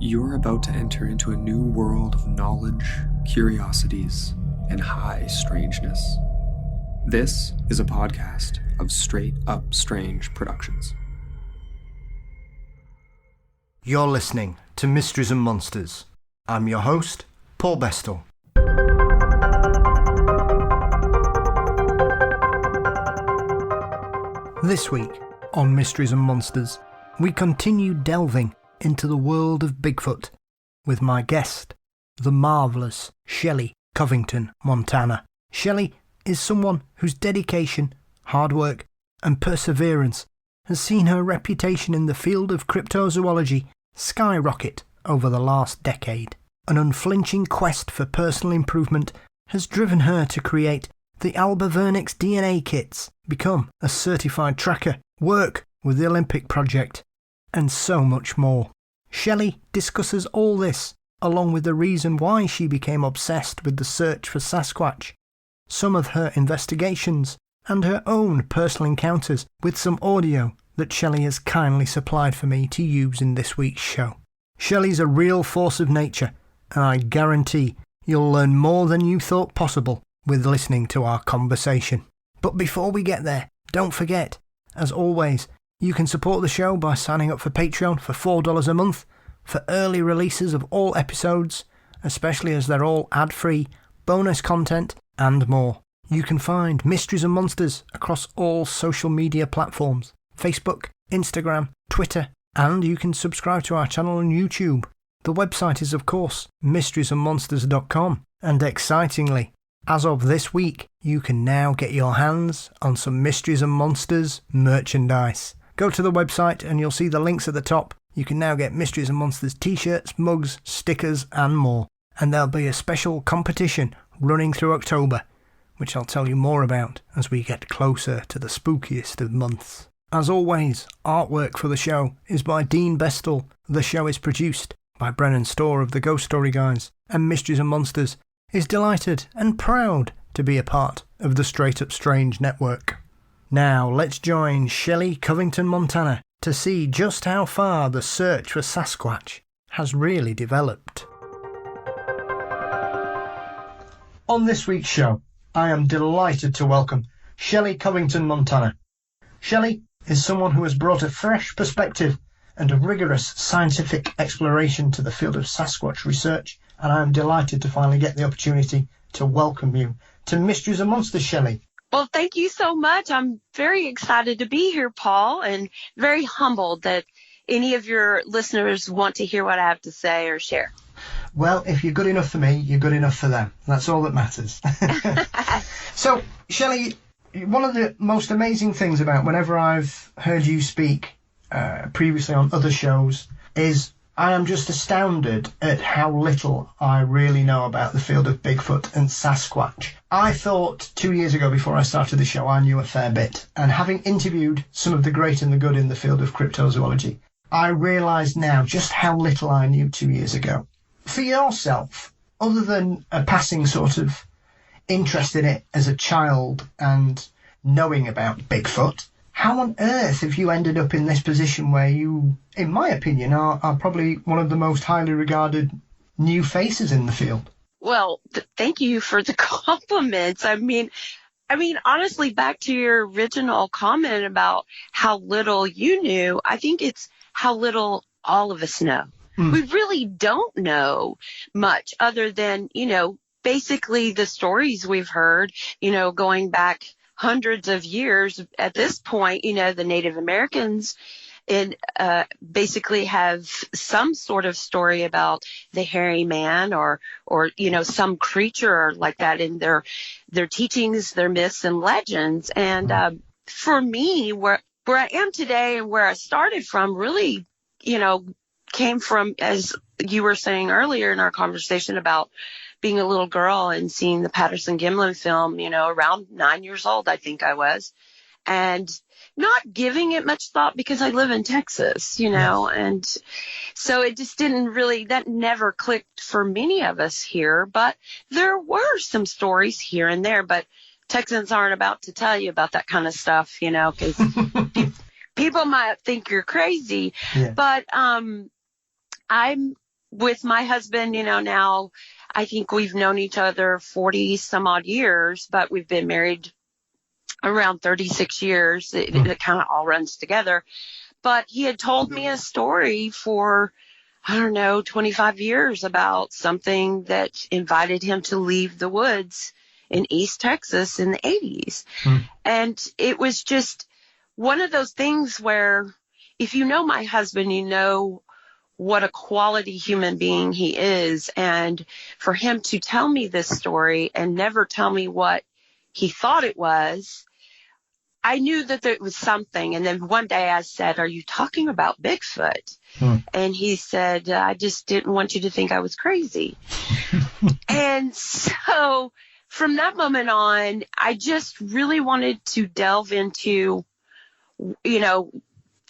You're about to enter into a new world of knowledge, curiosities, and high strangeness. This is a podcast of Straight Up Strange Productions. You're listening to Mysteries and Monsters. I'm your host, Paul Bestel. This week on Mysteries and Monsters, we continue delving into the world of Bigfoot with my guest, the marvellous Shelly Covington-Montana. Shelley is someone whose dedication, hard work and perseverance has seen her reputation in the field of cryptozoology skyrocket over the last decade. An unflinching quest for personal improvement has driven her to create the Alba Vernix DNA kits, become a certified tracker, work with the Olympic Project, and so much more. Shelley discusses all this, along with the reason why she became obsessed with the search for Sasquatch, some of her investigations, and her own personal encounters with some audio that Shelley has kindly supplied for me to use in this week's show. Shelley's a real force of nature, and I guarantee you'll learn more than you thought possible with listening to our conversation. But before we get there, don't forget, as always, you can support the show by signing up for Patreon for $4 a month for early releases of all episodes, especially as they're all ad-free, bonus content, and more. You can find Mysteries and Monsters across all social media platforms, Facebook, Instagram, Twitter, and you can subscribe to our channel on YouTube. The website is, of course, mysteriesandmonsters.com, and excitingly, as of this week, you can now get your hands on some Mysteries and Monsters merchandise. Go to the website and you'll see the links at the top. You can now get Mysteries and Monsters t-shirts, mugs, stickers and more. And there'll be a special competition running through October, which I'll tell you more about as we get closer to the spookiest of months. As always, artwork for the show is by Dean Bestel. The show is produced by Brennan Storr of the Ghost Story Guys, and Mysteries and Monsters is delighted and proud to be a part of the Straight Up Strange network. Now let's join Shelly Covington-Montana to see just how far the search for Sasquatch has really developed. On this week's show, I am delighted to welcome Shelly Covington-Montana. Shelley is someone who has brought a fresh perspective and a rigorous scientific exploration to the field of Sasquatch research, and I am delighted to finally get the opportunity to welcome you to Mysteries and Monsters, Shelley. Well, thank you so much. I'm very excited to be here, Paul, and very humbled that any of your listeners want to hear what I have to say or share. Well, if you're good enough for me, you're good enough for them. That's all that matters. So, Shelley, one of the most amazing things about whenever I've heard you speak previously on other shows is I am just astounded at how little I really know about the field of Bigfoot and Sasquatch. I thought 2 years ago, before I started the show, I knew a fair bit. And having interviewed some of the great and the good in the field of cryptozoology, I realise now just how little I knew 2 years ago. For yourself, other than a passing sort of interest in it as a child and knowing about Bigfoot, how on earth have you ended up in this position where you, in my opinion, are probably one of the most highly regarded new faces in the field? Well, thank you for the compliments. I mean, honestly, back to your original comment about how little you knew, I think it's how little all of us know. We really don't know much other than, basically the stories we've heard, going back hundreds of years. At this point, the Native Americans basically have some sort of story about the hairy man or some creature like that in their teachings, their myths and legends. And for me, where I am today and where I started from really, came from, as you were saying earlier in our conversation about being a little girl and seeing the Patterson-Gimlin film, around 9 years old, I think I was, and not giving it much thought because I live in Texas, and so it just that never clicked for many of us here, but there were some stories here and there, but Texans aren't about to tell you about that kind of stuff, because people might think you're crazy, but I'm with my husband, now I think we've known each other 40 some odd years, but we've been married around 36 years. It kind of all runs together. But he had told me a story for, I don't know, 25 years about something that invited him to leave the woods in East Texas in the 80s. And it was just one of those things where if you know my husband, you know what a quality human being he is. And for him to tell me this story and never tell me what he thought it was, I knew that there was something. And then one day I said, "Are you talking about Bigfoot?" And he said, "I just didn't want you to think I was crazy." And so from that moment on, I just really wanted to delve into,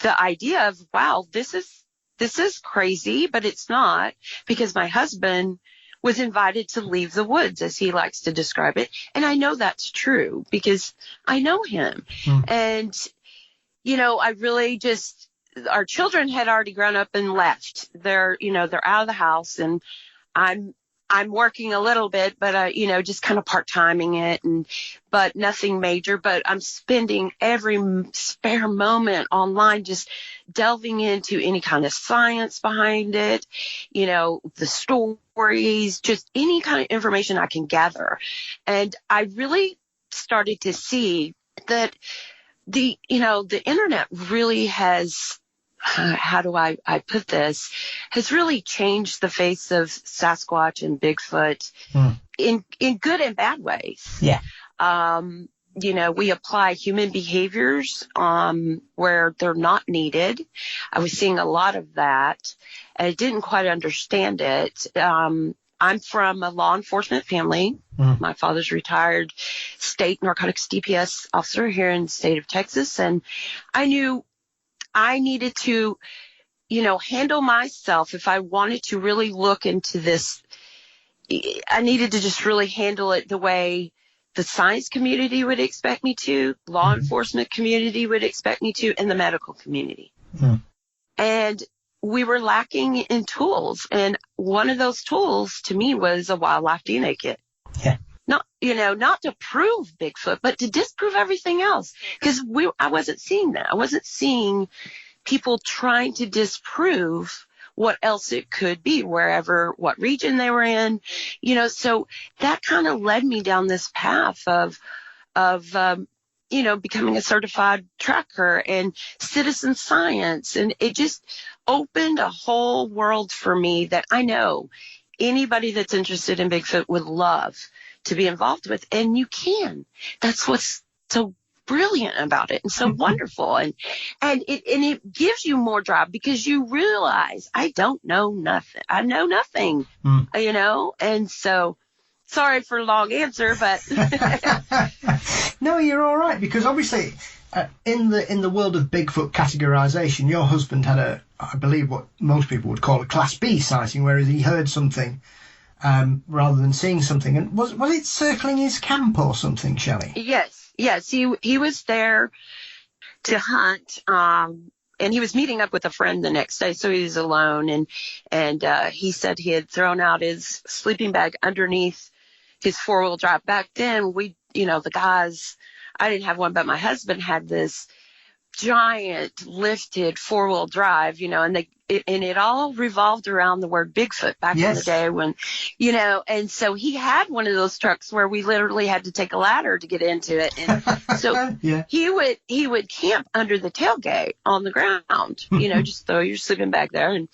the idea of, wow, this is crazy, but it's not, because my husband was invited to leave the woods, as he likes to describe it. And I know that's true because I know him. And, I really just, our children had already grown up and left. They're out of the house, and I'm working a little bit, but, just kind of part-timing it, but nothing major. But I'm spending every spare moment online just delving into any kind of science behind it, the stories, just any kind of information I can gather. And I really started to see that the internet really has, how do I put this, has really changed the face of Sasquatch and Bigfoot in good and bad ways. Yeah. We apply human behaviors where they're not needed. I was seeing a lot of that. I didn't quite understand it. I'm from a law enforcement family. My father's retired state narcotics DPS officer here in the state of Texas, and I knew I needed to, handle myself. If I wanted to really look into this, I needed to just really handle it the way the science community would expect me to, law enforcement community would expect me to, and the medical community. And we were lacking in tools. And one of those tools to me was a wildlife DNA kit. Yeah. Not to prove Bigfoot, but to disprove everything else. Because I wasn't seeing that. I wasn't seeing people trying to disprove what else it could be, what region they were in, so that kind of led me down this path of becoming a certified tracker and citizen science. And it just opened a whole world for me that I know anybody that's interested in Bigfoot would love to be involved with. And you can. That's what's so brilliant about it and so wonderful. And it gives you more drive because you realize I don't know nothing. I know nothing, and so sorry for a long answer, but no, you're all right, because obviously in the world of Bigfoot categorization, your husband had I believe what most people would call a Class B sighting, whereas he heard something rather than seeing something. And was it circling his camp or something, Shelley? Yes, he was there to hunt, and he was meeting up with a friend the next day, so he was alone. And he said he had thrown out his sleeping bag underneath his four-wheel drive. Back then, the guys, I didn't have one, but my husband had this giant lifted four-wheel drive, and it all revolved around the word Bigfoot back in the day when, and so he had one of those trucks where we literally had to take a ladder to get into it. And so he would camp under the tailgate on the ground, just throw your sleeping bag there. And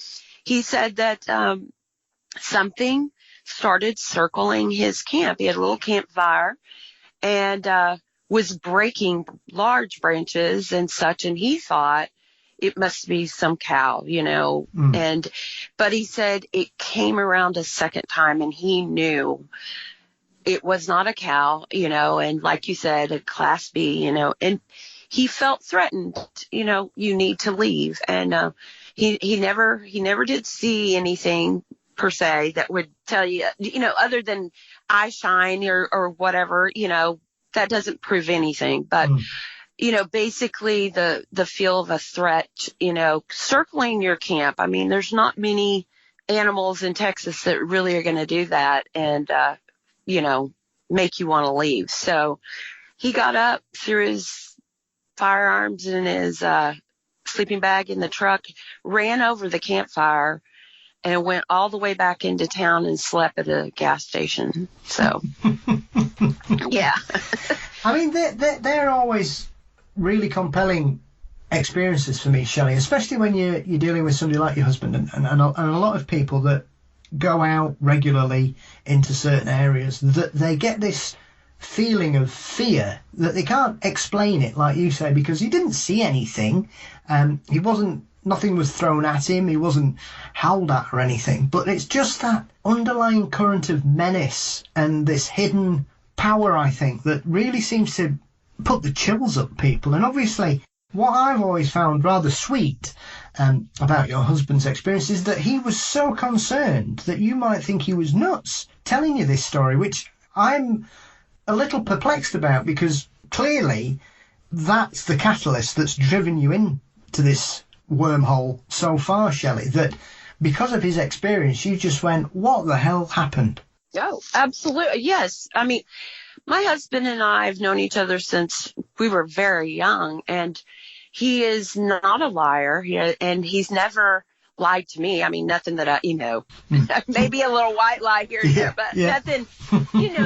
he said that something started circling his camp. He had a little campfire and was breaking large branches and such, and he thought it must be some cow, but he said it came around a second time and he knew it was not a cow, and like you said, a Class B, and he felt threatened, you need to leave. And he never did see anything per se that would tell you, other than eye shine or whatever, that doesn't prove anything. But, basically the feel of a threat, circling your camp. I mean, there's not many animals in Texas that really are going to do that and, make you want to leave. So he got up, threw his firearms in his sleeping bag in the truck, ran over the campfire, and went all the way back into town and slept at a gas station. So, yeah. I mean, they're always really compelling experiences for me, Shelley, especially when you're dealing with somebody like your husband and a lot of people that go out regularly into certain areas, that they get this feeling of fear that they can't explain it, like you say, because he didn't see anything. Nothing was thrown at him. He wasn't howled at or anything. But it's just that underlying current of menace and this hidden power, I think, that really seems to put the chills up people. And obviously, what I've always found rather sweet about your husband's experience is that he was so concerned that you might think he was nuts telling you this story, which I'm a little perplexed about, because clearly that's the catalyst that's driven you into this wormhole so far, Shelley, that because of his experience, you just went, what the hell happened? Oh, absolutely. Yes. I mean, my husband and I have known each other since we were very young, and he is not a liar, and he's never lied to me. I mean, nothing that maybe a little white lie here and there, but nothing,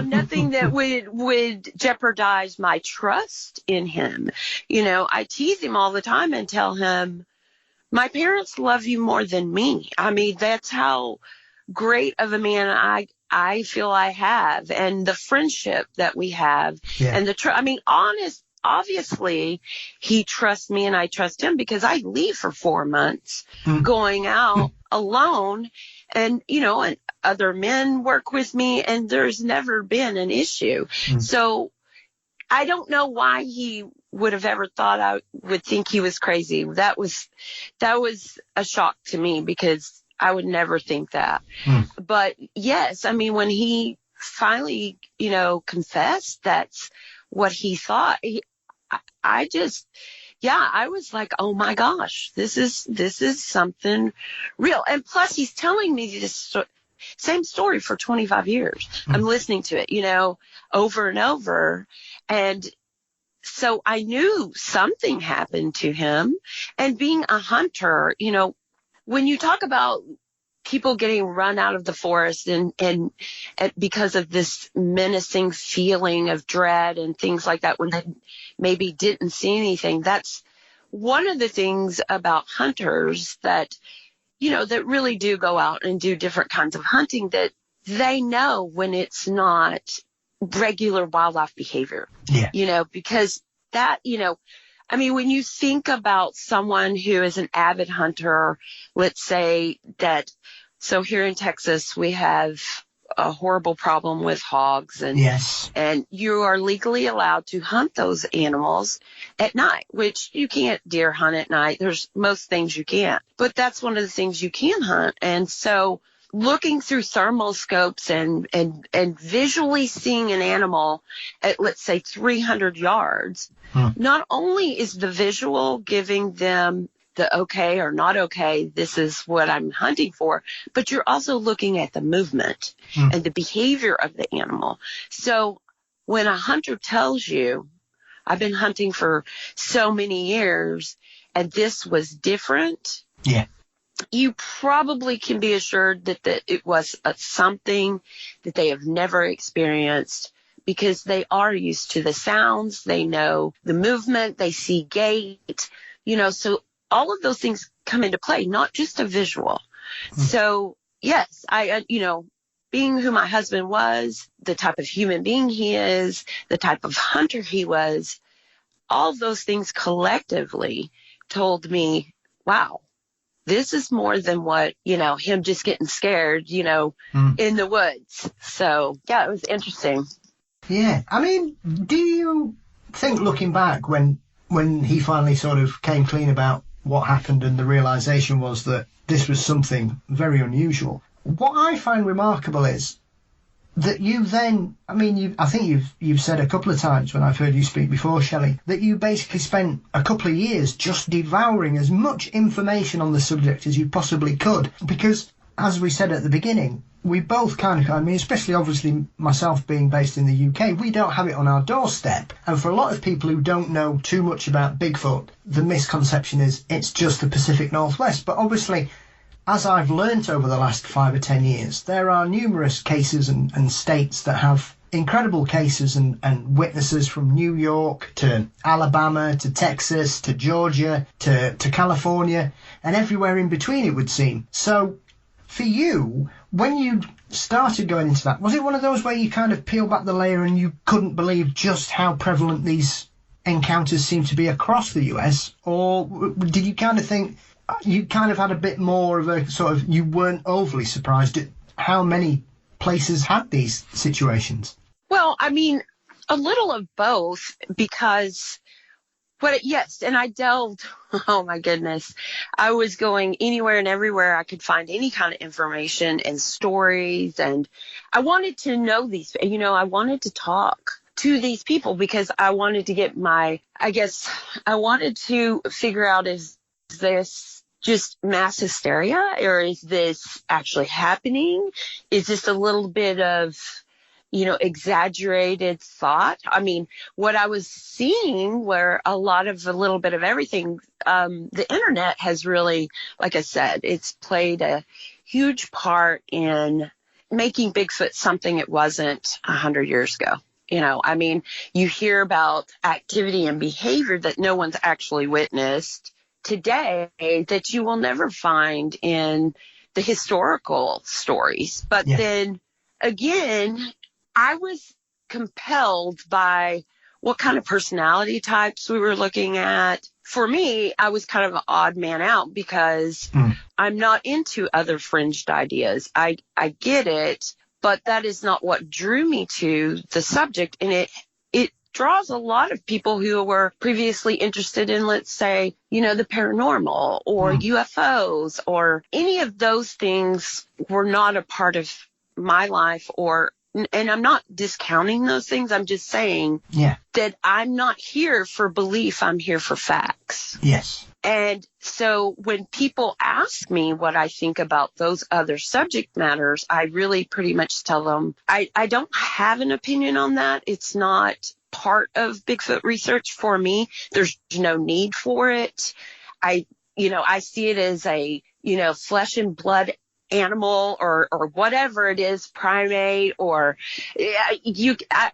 nothing that would jeopardize my trust in him. I tease him all the time and tell him, my parents love you more than me. I mean, that's how great of a man I feel I have, and the friendship that we have, and obviously he trusts me and I trust him, because I leave for 4 months going out alone, and and other men work with me, and there's never been an issue. So I don't know why he would have ever thought I would think he was crazy. That was a shock to me, because I would never think that. But yes, I mean, when he finally, confessed that's what he thought, I was like, oh my gosh, this is something real. And plus, he's telling me this same story for 25 years. I'm listening to it, over and over. And so I knew something happened to him. And being a hunter, when you talk about people getting run out of the forest and because of this menacing feeling of dread and things like that, when they maybe didn't see anything, that's one of the things about hunters that, that really do go out and do different kinds of hunting, that they know when it's not regular wildlife behavior, because that, I mean, when you think about someone who is an avid hunter, let's say that, so here in Texas, we have a horrible problem with hogs, and you are legally allowed to hunt those animals at night, which you can't deer hunt at night. There's most things you can't, but that's one of the things you can hunt. And so looking through thermal scopes and visually seeing an animal at, let's say, 300 yards, not only is the visual giving them the okay or not okay, this is what I'm hunting for, but you're also looking at the movement and the behavior of the animal. So when a hunter tells you, I've been hunting for so many years and this was different, you probably can be assured that it was something that they have never experienced, because they are used to the sounds, they know the movement, they see gait, so all of those things come into play, not just a visual. So yes, I, being who my husband was, the type of human being he is, the type of hunter he was, all those things collectively told me, wow, this is more than what, him just getting scared, in the woods. So yeah, it was interesting. Yeah. I mean, do you think, looking back, when he finally sort of came clean about what happened and the realization was that this was something very unusual, what I find remarkable is that you then, I mean, I think you've said a couple of times when I've heard you speak before, Shelley, that you basically spent a couple of years just devouring as much information on the subject as you possibly could, because as we said at the beginning, we both especially obviously myself being based in the UK, we don't have it on our doorstep. And for a lot of people who don't know too much about Bigfoot, the misconception is it's just the Pacific Northwest. But obviously, as I've learnt over the last 5 or 10 years, there are numerous cases and states that have incredible cases and witnesses from New York to Alabama to Texas to Georgia to California and everywhere in between, it would seem. So for you, when you started going into that, was it one of those where you kind of peel back the layer and you couldn't believe just how prevalent these encounters seem to be across the US? Or did you kind of think you kind of had a bit more of a sort of, you weren't overly surprised at how many places had these situations? Well, I mean, a little of both, because yes, and I delved, oh my goodness, I was going anywhere and everywhere I could find any kind of information and stories, and I wanted to know these, I wanted to talk to these people because I wanted to get I wanted to figure out, is this just mass hysteria, or is this actually happening? Is this a little bit of exaggerated thought? I mean, what I was seeing were a little bit of everything. The internet has really, like I said, it's played a huge part in making Bigfoot something it wasn't 100 years ago. I mean, you hear about activity and behavior that no one's actually witnessed today that you will never find in the historical stories. But then again, I was compelled by what kind of personality types we were looking at. For me, I was kind of an odd man out because I'm not into other fringed ideas. I get it, but that is not what drew me to the subject. And it draws a lot of people who were previously interested in, let's say, the paranormal or UFOs, or any of those things were not a part of my life, and I'm not discounting those things. I'm just saying that I'm not here for belief. I'm here for facts. Yes. And so when people ask me what I think about those other subject matters, I really pretty much tell them I don't have an opinion on that. It's not part of Bigfoot research for me. There's no need for it. I see it as a, flesh and blood animal or whatever it is, primate, or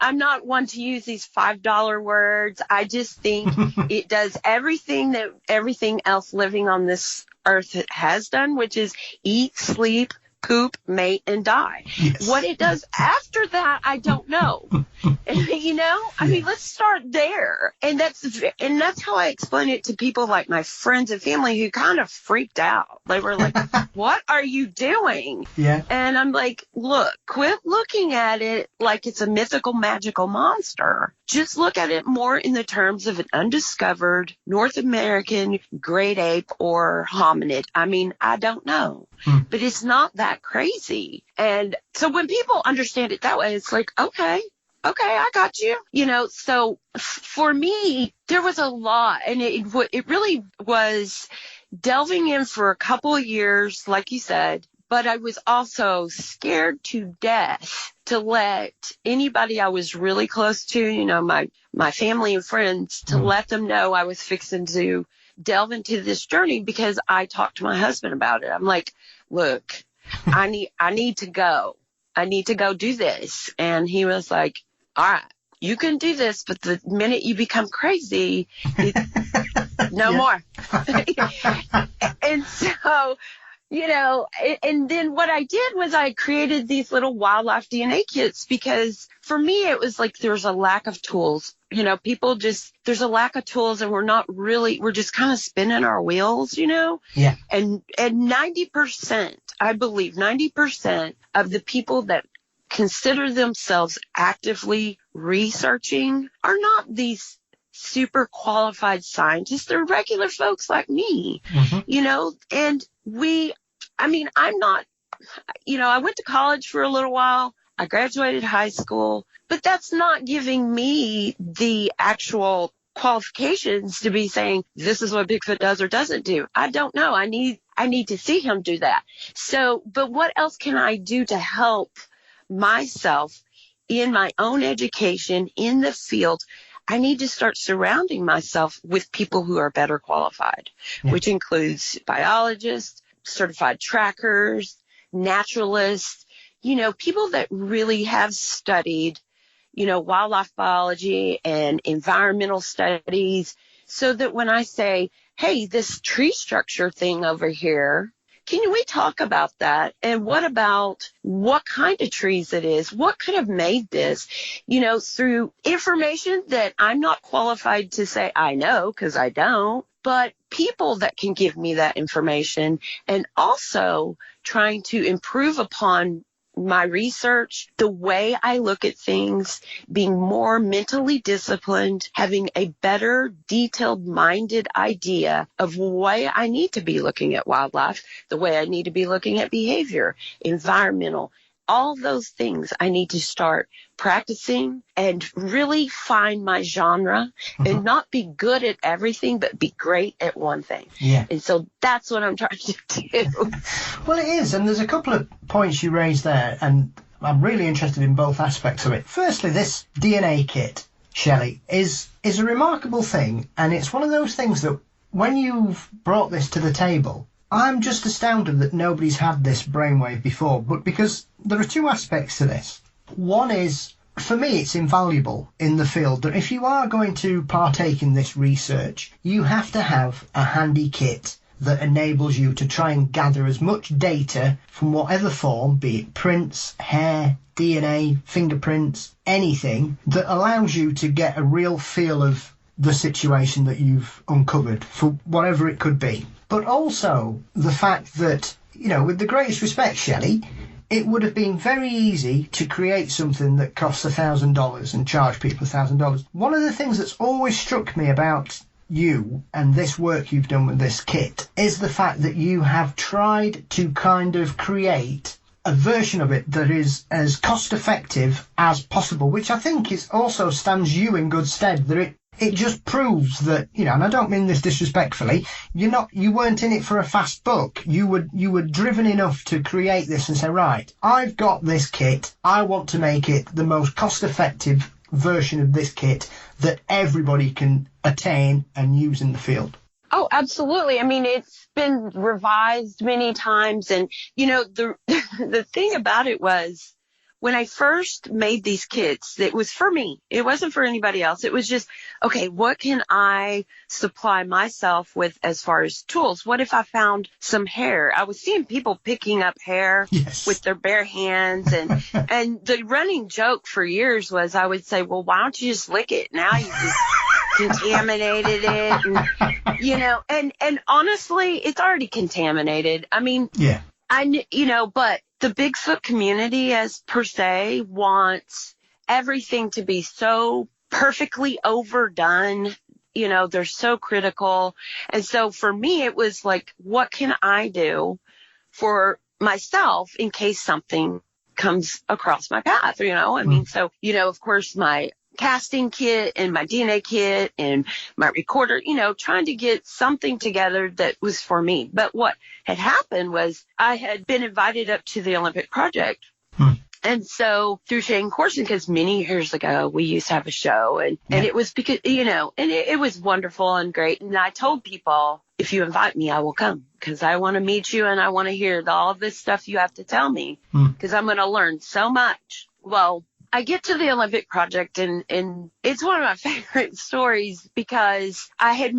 I'm not one to use these $5 words. I just think it does everything that everything else living on this earth has done, which is eat, sleep, poop, mate, and die. Yes. What it does after that, I don't know. I mean, let's start there. And that's how I explain it to people like my friends and family who kind of freaked out. They were like, what are you doing? Yeah. And I'm like, look, quit looking at it like it's a mythical, magical monster. Just look at it more in the terms of an undiscovered North American great ape or hominid. I mean, I don't know, but it's not that crazy. And so when people understand it that way, it's like, okay, I got you. So for me, there was a lot, and it really was delving in for a couple of years, like you said, but I was also scared to death to let anybody I was really close to, my family and friends, to let them know I was fixing to delve into this journey, because I talked to my husband about it. I'm like, look, I need to go. I need to go do this. And he was like, all right, you can do this, but the minute you become crazy, no more. And so, and then what I did was I created these little wildlife DNA kits, because for me, it was like there's a lack of tools. There's a lack of tools, and we're just kind of spinning our wheels, Yeah. And 90%, I believe 90% of the people that consider themselves actively researching are not these super qualified scientists. They're regular folks like me, and I'm not, I went to college for a little while. I graduated high school, but that's not giving me the actual qualifications to be saying this is what Bigfoot does or doesn't do. I don't know. I I need to see him do that. So, but what else can I do to help myself in my own education in the field? I need to start surrounding myself with people who are better qualified, which includes biologists, certified trackers, naturalists, people that really have studied, wildlife biology and environmental studies, so that when I say, hey, this tree structure thing over here, can we talk about that? And what about what kind of trees it is? What could have made this, through information that I'm not qualified to say I know, because I don't, but people that can give me that information, and also trying to improve upon my research, the way I look at things, being more mentally disciplined, having a better detailed-minded idea of why I need to be looking at wildlife, the way I need to be looking at behavior, environmental, all those things I need to start practicing and really find my genre and not be good at everything, but be great at one thing. Yeah. And so that's what I'm trying to do. Well, it is. And there's a couple of points you raised there, and I'm really interested in both aspects of it. Firstly, this DNA kit, Shelley, is a remarkable thing. And it's one of those things that when you've brought this to the table, I'm just astounded that nobody's had this brainwave before, but because there are two aspects to this. One is, for me, it's invaluable in the field that if you are going to partake in this research, you have to have a handy kit that enables you to try and gather as much data from whatever form, be it prints, hair, DNA, fingerprints, anything that allows you to get a real feel of the situation that you've uncovered for whatever it could be. But also the fact that, with the greatest respect, Shelley, it would have been very easy to create something that costs $1,000 and charge people $1,000. One of the things that's always struck me about you and this work you've done with this kit is the fact that you have tried to kind of create a version of it that is as cost effective as possible, which I think is also stands you in good stead, that it just proves that, and I don't mean this disrespectfully, you weren't in it for a fast buck. You were driven enough to create this and say, right, I've got this kit. I want to make it the most cost effective version of this kit that everybody can attain and use in the field. Oh, absolutely. I mean, it's been revised many times. And, the thing about it was, when I first made these kits, it was for me. It wasn't for anybody else. It was just, okay, what can I supply myself with as far as tools? What if I found some hair? I was seeing people picking up hair with their bare hands. And the running joke for years was I would say, well, why don't you just lick it? Now you just contaminated it. And honestly, it's already contaminated. I mean, but the Bigfoot community as per se wants everything to be so perfectly overdone. They're so critical. And so for me, it was like, what can I do for myself in case something comes across my path? I mean, so, of course, my casting kit and my DNA kit and my recorder, trying to get something together that was for me. But what had happened was I had been invited up to the Olympic project. And so through Shane Corson, because many years ago we used to have a show and it was because, and it was wonderful and great. And I told people, if you invite me, I will come because I want to meet you and I want to hear all of this stuff you have to tell me because I'm going to learn so much. Well, I get to the Olympic project and it's one of my favorite stories because I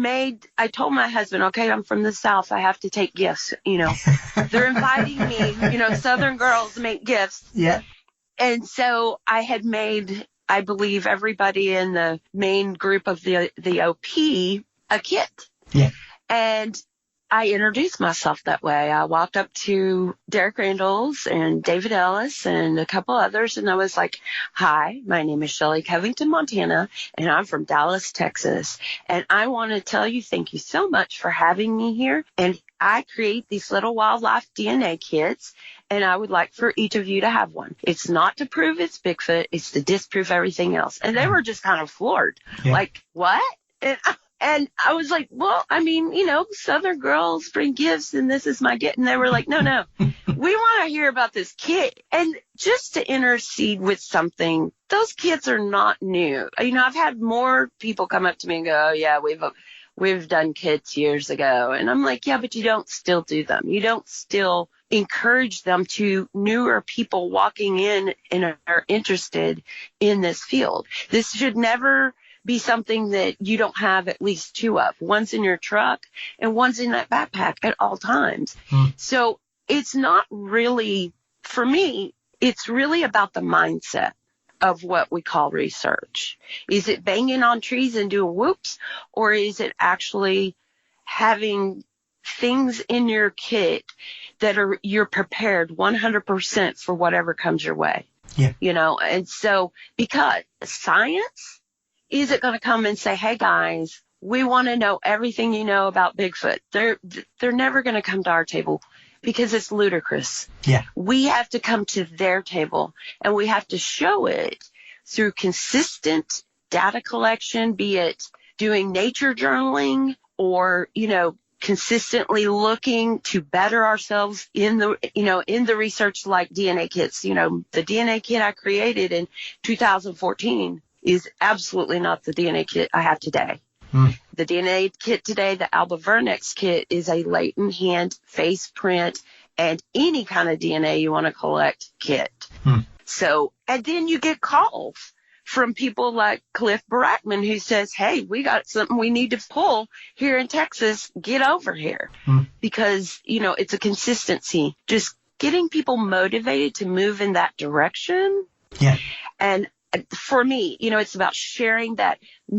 told my husband, okay, I'm from the South. I have to take gifts, they're inviting me, Southern girls make gifts. Yeah. And so I had made, I believe, everybody in the main group of the OP a kit. Yeah. And I introduced myself that way. I walked up to Derek Randalls and David Ellis and a couple others, and I was like, hi, my name is Shelly Covington-Montana, and I'm from Dallas, Texas. And I want to tell you thank you so much for having me here. And I create these little wildlife DNA kits, and I would like for each of you to have one. It's not to prove it's Bigfoot. It's to disprove everything else. And they were just kind of floored. Yeah. Like, what? And And I was like, well, I mean, Southern girls bring gifts and this is my gift. And they were like, no, we want to hear about this kid. And just to intercede with something, those kids are not new. I've had more people come up to me and go, oh, yeah, we've done kits years ago. And I'm like, yeah, but you don't still do them. You don't still encourage them to newer people walking in and are interested in this field. This should never be something that you don't have at least two of. One's in your truck and one's in that backpack at all times. So it's not really, for me, it's really about the mindset of what we call research. Is it banging on trees and doing whoops, or is it actually having things in your kit that you're prepared 100% for whatever comes your way? Yeah. And so because science isn't going to come and say, hey guys, we want to know everything you know about Bigfoot. They're never going to come to our table because it's ludicrous. Yeah. We have to come to their table and we have to show it through consistent data collection, be it doing nature journaling or, consistently looking to better ourselves in the research like DNA kits. The DNA kit I created in 2014 is absolutely not the DNA kit I have today. The DNA kit today, the Alba Vernix kit, is a latent hand, face print, and any kind of DNA you want to collect kit. So, and then you get calls from people like Cliff Barackman who says, hey, we got something we need to pull here in Texas. Get over here. Because, it's a consistency. Just getting people motivated to move in that direction. Yeah. And for me, it's about sharing that.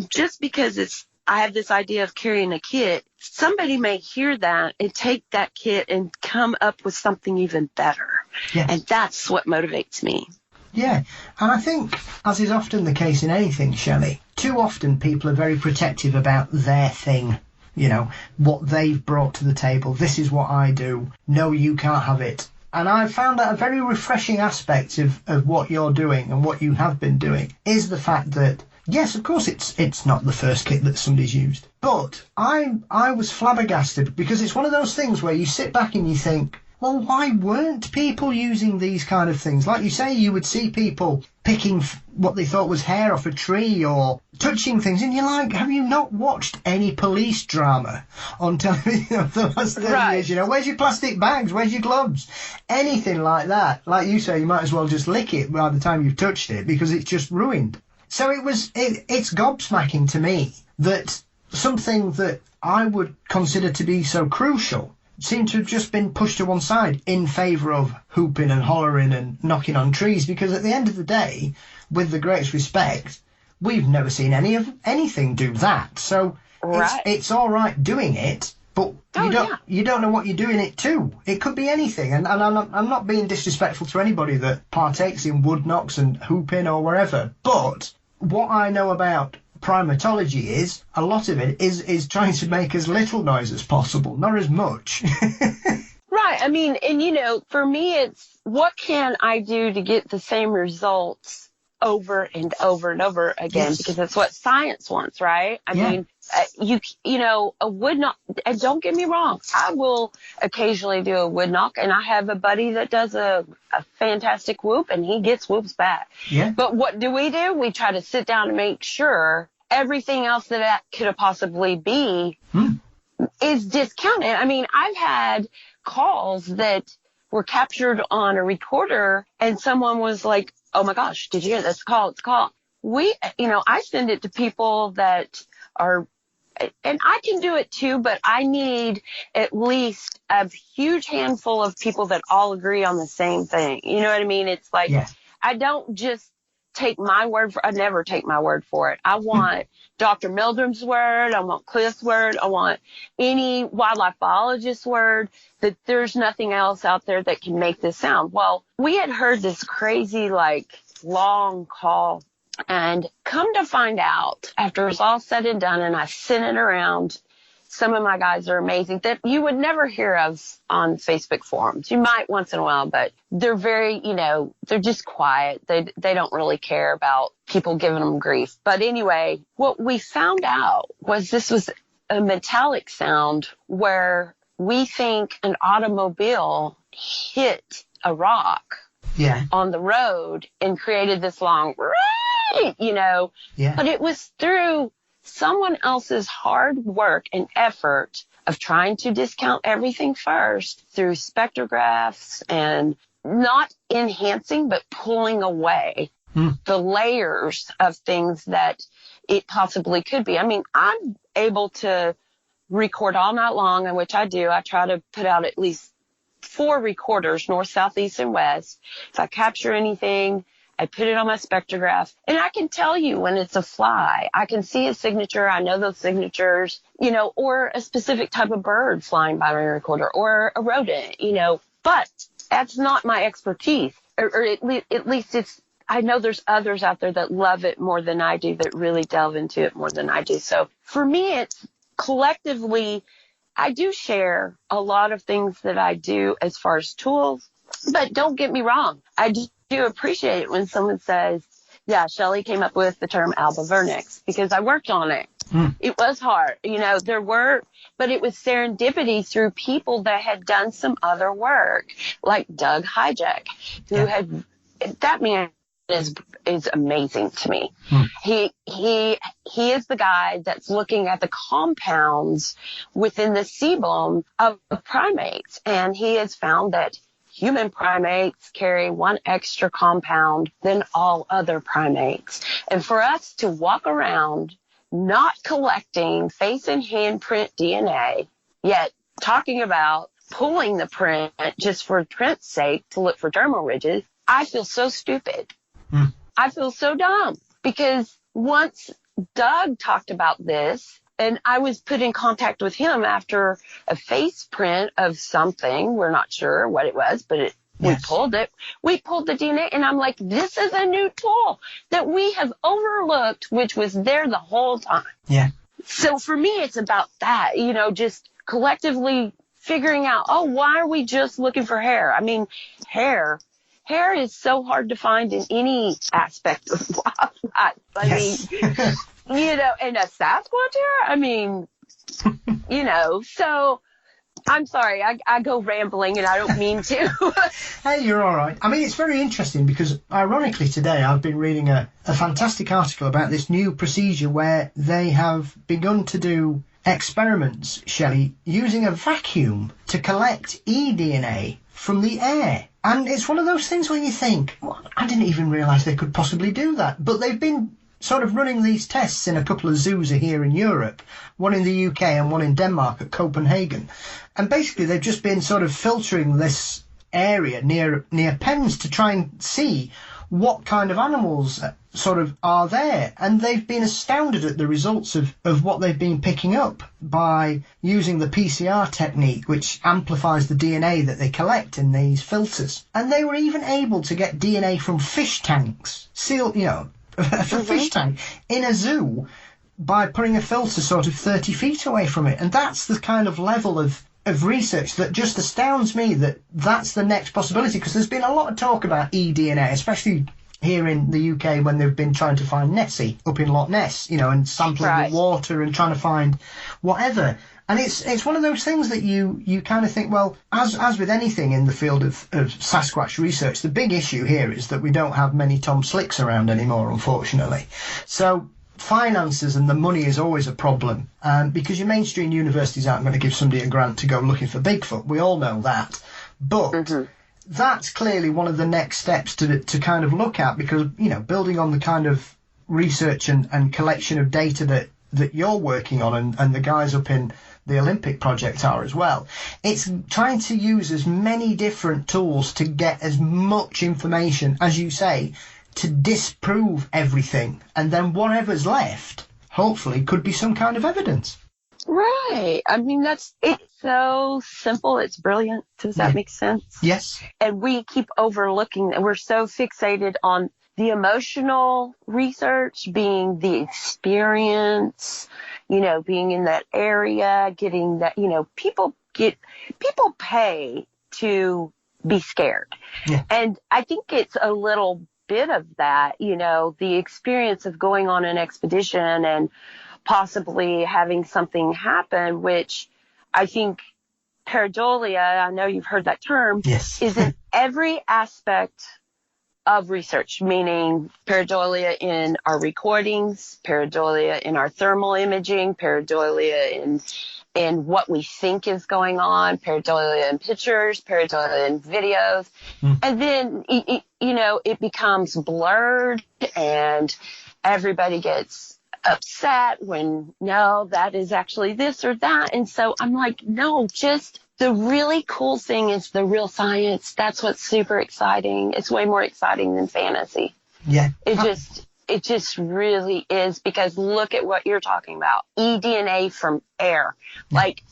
Just because I have this idea of carrying a kit, somebody may hear that and take that kit and come up with something even better. Yeah. And that's what motivates me. Yeah, and I think, as is often the case in anything, Shelley, too often people are very protective about their thing, what they've brought to the table. This is what I do. No, you can't have it. And I found that a very refreshing aspect of what you're doing and what you have been doing is the fact that, yes, of course, it's not the first kit that somebody's used. But I was flabbergasted because it's one of those things where you sit back and you think, well, why weren't people using these kind of things? Like you say, you would see people picking what they thought was hair off a tree or touching things. And you're like, have you not watched any police drama on television for the last 30 years? Where's your plastic bags? Where's your gloves? Anything like that. Like you say, you might as well just lick it by the time you've touched it because it's just ruined. So it's gobsmacking to me that something that I would consider to be so crucial seem to have just been pushed to one side in favour of hooping and hollering and knocking on trees, because at the end of the day, with the greatest respect, we've never seen anything do that. So it's all right doing it, but you don't know what you're doing it to. It could be anything, and I'm not being disrespectful to anybody that partakes in wood knocks and hooping or wherever, but what I know about primatology is a lot of it is trying to make as little noise as possible, not as much. Right. I mean, and for me, it's what can I do to get the same results over and over and over again, Yes. because that's what science wants, right? I mean, a wood knock, and don't get me wrong, I will occasionally do a wood knock, and I have a buddy that does a fantastic whoop, and he gets whoops back. Yeah. But what do? We try to sit down and make sure everything else that could have possibly be is discounted. I mean, I've had calls that were captured on a recorder, and someone was like, oh my gosh, did you hear this call? It's a call. I send it to people that are, and I can do it too, but I need at least a huge handful of people that all agree on the same thing. You know what I mean? It's like, I don't just take my word I never take my word for it. I want Dr. Meldrum's word. I want Cliff's word. I want any wildlife biologist's word that there's nothing else out there that can make this sound. Well, we had heard this crazy, long call. And come to find out, after it was all said and done, and I sent it around some of my guys are amazing that you would never hear of on Facebook forums. You might once in a while, but they're very, they're just quiet. They don't really care about people giving them grief. But anyway, what we found out was this was a metallic sound where we think an automobile hit a rock on the road and created this long, but it was through someone else's hard work and effort of trying to discount everything first through spectrographs and not enhancing, but pulling away the layers of things that it possibly could be. I mean, I'm able to record all night long, and which I do. I try to put out at least 4 recorders, north, south, east, and west. If I capture anything, I put it on my spectrograph, and I can tell you when it's a fly. I can see a signature. I know those signatures, or a specific type of bird flying by my recorder, or a rodent, but that's not my expertise, or at least it's, I know there's others out there that love it more than I do, that really delve into it more than I do. So for me, it's collectively, I do share a lot of things that I do as far as tools, but don't get me wrong. I do appreciate it when someone says, yeah, Shelley came up with the term Alba Vernix, because I worked on it. It was hard. But it was serendipity through people that had done some other work, like Doug Hijack, who that man is amazing to me. He is the guy that's looking at the compounds within the sebum of primates, and he has found that human primates carry one extra compound than all other primates. And for us to walk around not collecting face and handprint DNA, yet talking about pulling the print just for print's sake to look for dermal ridges, I feel so stupid. I feel so dumb, because once Doug talked about this, and I was put in contact with him after a face print of something. We're not sure what it was, but we pulled it. We pulled the DNA, and I'm like, this is a new tool that we have overlooked, which was there the whole time. Yeah. So for me, it's about that, just collectively figuring out, why are we just looking for hair? I mean, hair is so hard to find in any aspect of wildlife. I mean, and a Sasquatch hair, I mean, so I'm sorry, I go rambling, and I don't mean to. Hey, you're all right. I mean, it's very interesting because, ironically, today I've been reading a fantastic article about this new procedure where they have begun to do experiments, Shelley, using a vacuum to collect eDNA from the air. And it's one of those things where you think, well, I didn't even realise they could possibly do that. But they've been sort of running these tests in a couple of zoos here in Europe, one in the UK and one in Denmark at Copenhagen. And basically they've just been sort of filtering this area near pens to try and see what kind of animals sort of are there. And they've been astounded at the results of what they've been picking up by using the PCR technique, which amplifies the DNA that they collect in these filters. And they were even able to get DNA from fish tanks, sealed, a fish tank in a zoo, by putting a filter sort of 30 feet away from it. And that's the kind of level of research that just astounds me, that's the next possibility, because there's been a lot of talk about eDNA, especially here in the UK when they've been trying to find Nessie up in Loch Ness, and sampling the water and trying to find whatever. And it's one of those things that you kind of think, well, as with anything in the field of Sasquatch research, the big issue here is that we don't have many Tom Slicks around anymore, unfortunately. So finances and the money is always a problem, because your mainstream universities aren't going to give somebody a grant to go looking for Bigfoot. We all know that. But that's clearly one of the next steps to kind of look at, because, building on the kind of research and collection of data that you're working on and the guys up in the Olympic project are as well. It's trying to use as many different tools to get as much information, as you say, to disprove everything. And then whatever's left, hopefully, could be some kind of evidence. Right. I mean, it's so simple. It's brilliant. Does that make sense? Yes. And we keep overlooking, and we're so fixated on the emotional research being the experience, being in that area, getting that, people pay to be scared. Yeah. And I think it's a little bit of that, the experience of going on an expedition and possibly having something happen, which I think pareidolia, I know you've heard that term, yes. is in every aspect of research, meaning pareidolia in our recordings, pareidolia in our thermal imaging, pareidolia in what we think is going on, pareidolia in pictures, pareidolia in videos. And then, it becomes blurred and everybody gets upset when, no, that is actually this or that. And so I'm like, no, just the really cool thing is the real science. That's what's super exciting. It's way more exciting than fantasy. Yeah. It just really is, because look at what you're talking about. eDNA from air. Yeah. Like,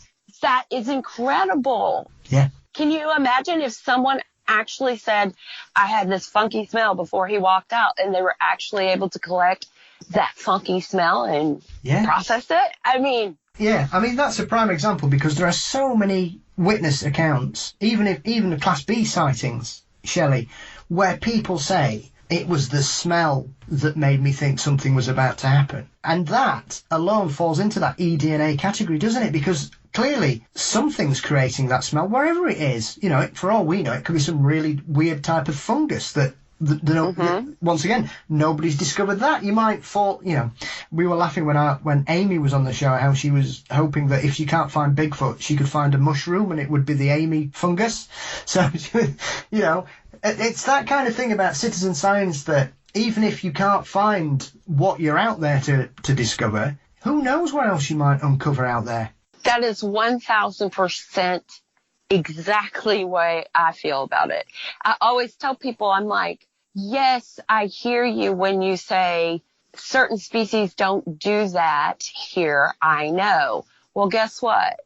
that is incredible. Yeah. Can you imagine if someone actually said, I had this funky smell before he walked out, and they were actually able to collect that funky smell and process it? Yeah, that's a prime example, because there are so many witness accounts, even the Class B sightings, Shelley, where people say it was the smell that made me think something was about to happen. And that alone falls into that eDNA category, doesn't it? Because clearly something's creating that smell, wherever it is. For all we know, it could be some really weird type of fungus that once again, nobody's discovered that. You might fall, we were laughing when Amy was on the show, how she was hoping that if she can't find Bigfoot, she could find a mushroom and it would be the Amy fungus. So, it's that kind of thing about citizen science, that even if you can't find what you're out there to discover, who knows what else you might uncover out there. That is 1,000% exactly the way I feel about it. I always tell people, I'm like, yes, I hear you when you say certain species don't do that here. I know. Well, guess what?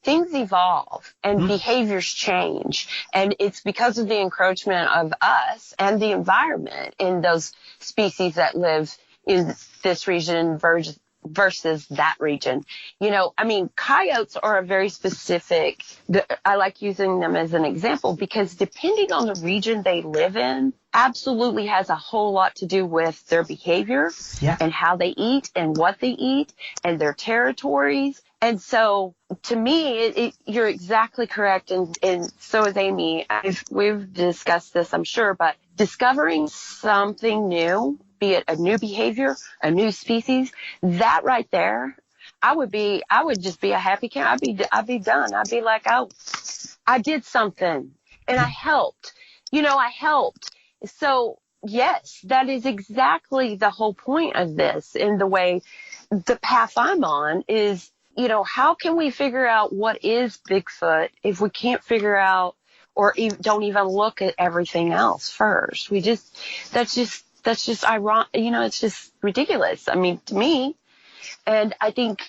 Things evolve and behaviors change. And it's because of the encroachment of us and the environment in those species that live in this region versus that region. Coyotes are a very specific, I like using them as an example, because depending on the region they live in, absolutely has a whole lot to do with their behavior and how they eat and what they eat and their territories. And so to me, you're exactly correct. And so is Amy. We've discussed this, I'm sure, but discovering something new, be it a new behavior, a new species, that right there, I would just be a happy camp. I'd be done. I'd be like, oh, I did something and I helped. I helped. So yes, that is exactly the whole point of this. In the way, the path I'm on is, how can we figure out what is Bigfoot if we can't figure out or don't even look at everything else first? That's just ironic. It's just ridiculous. To me. And I think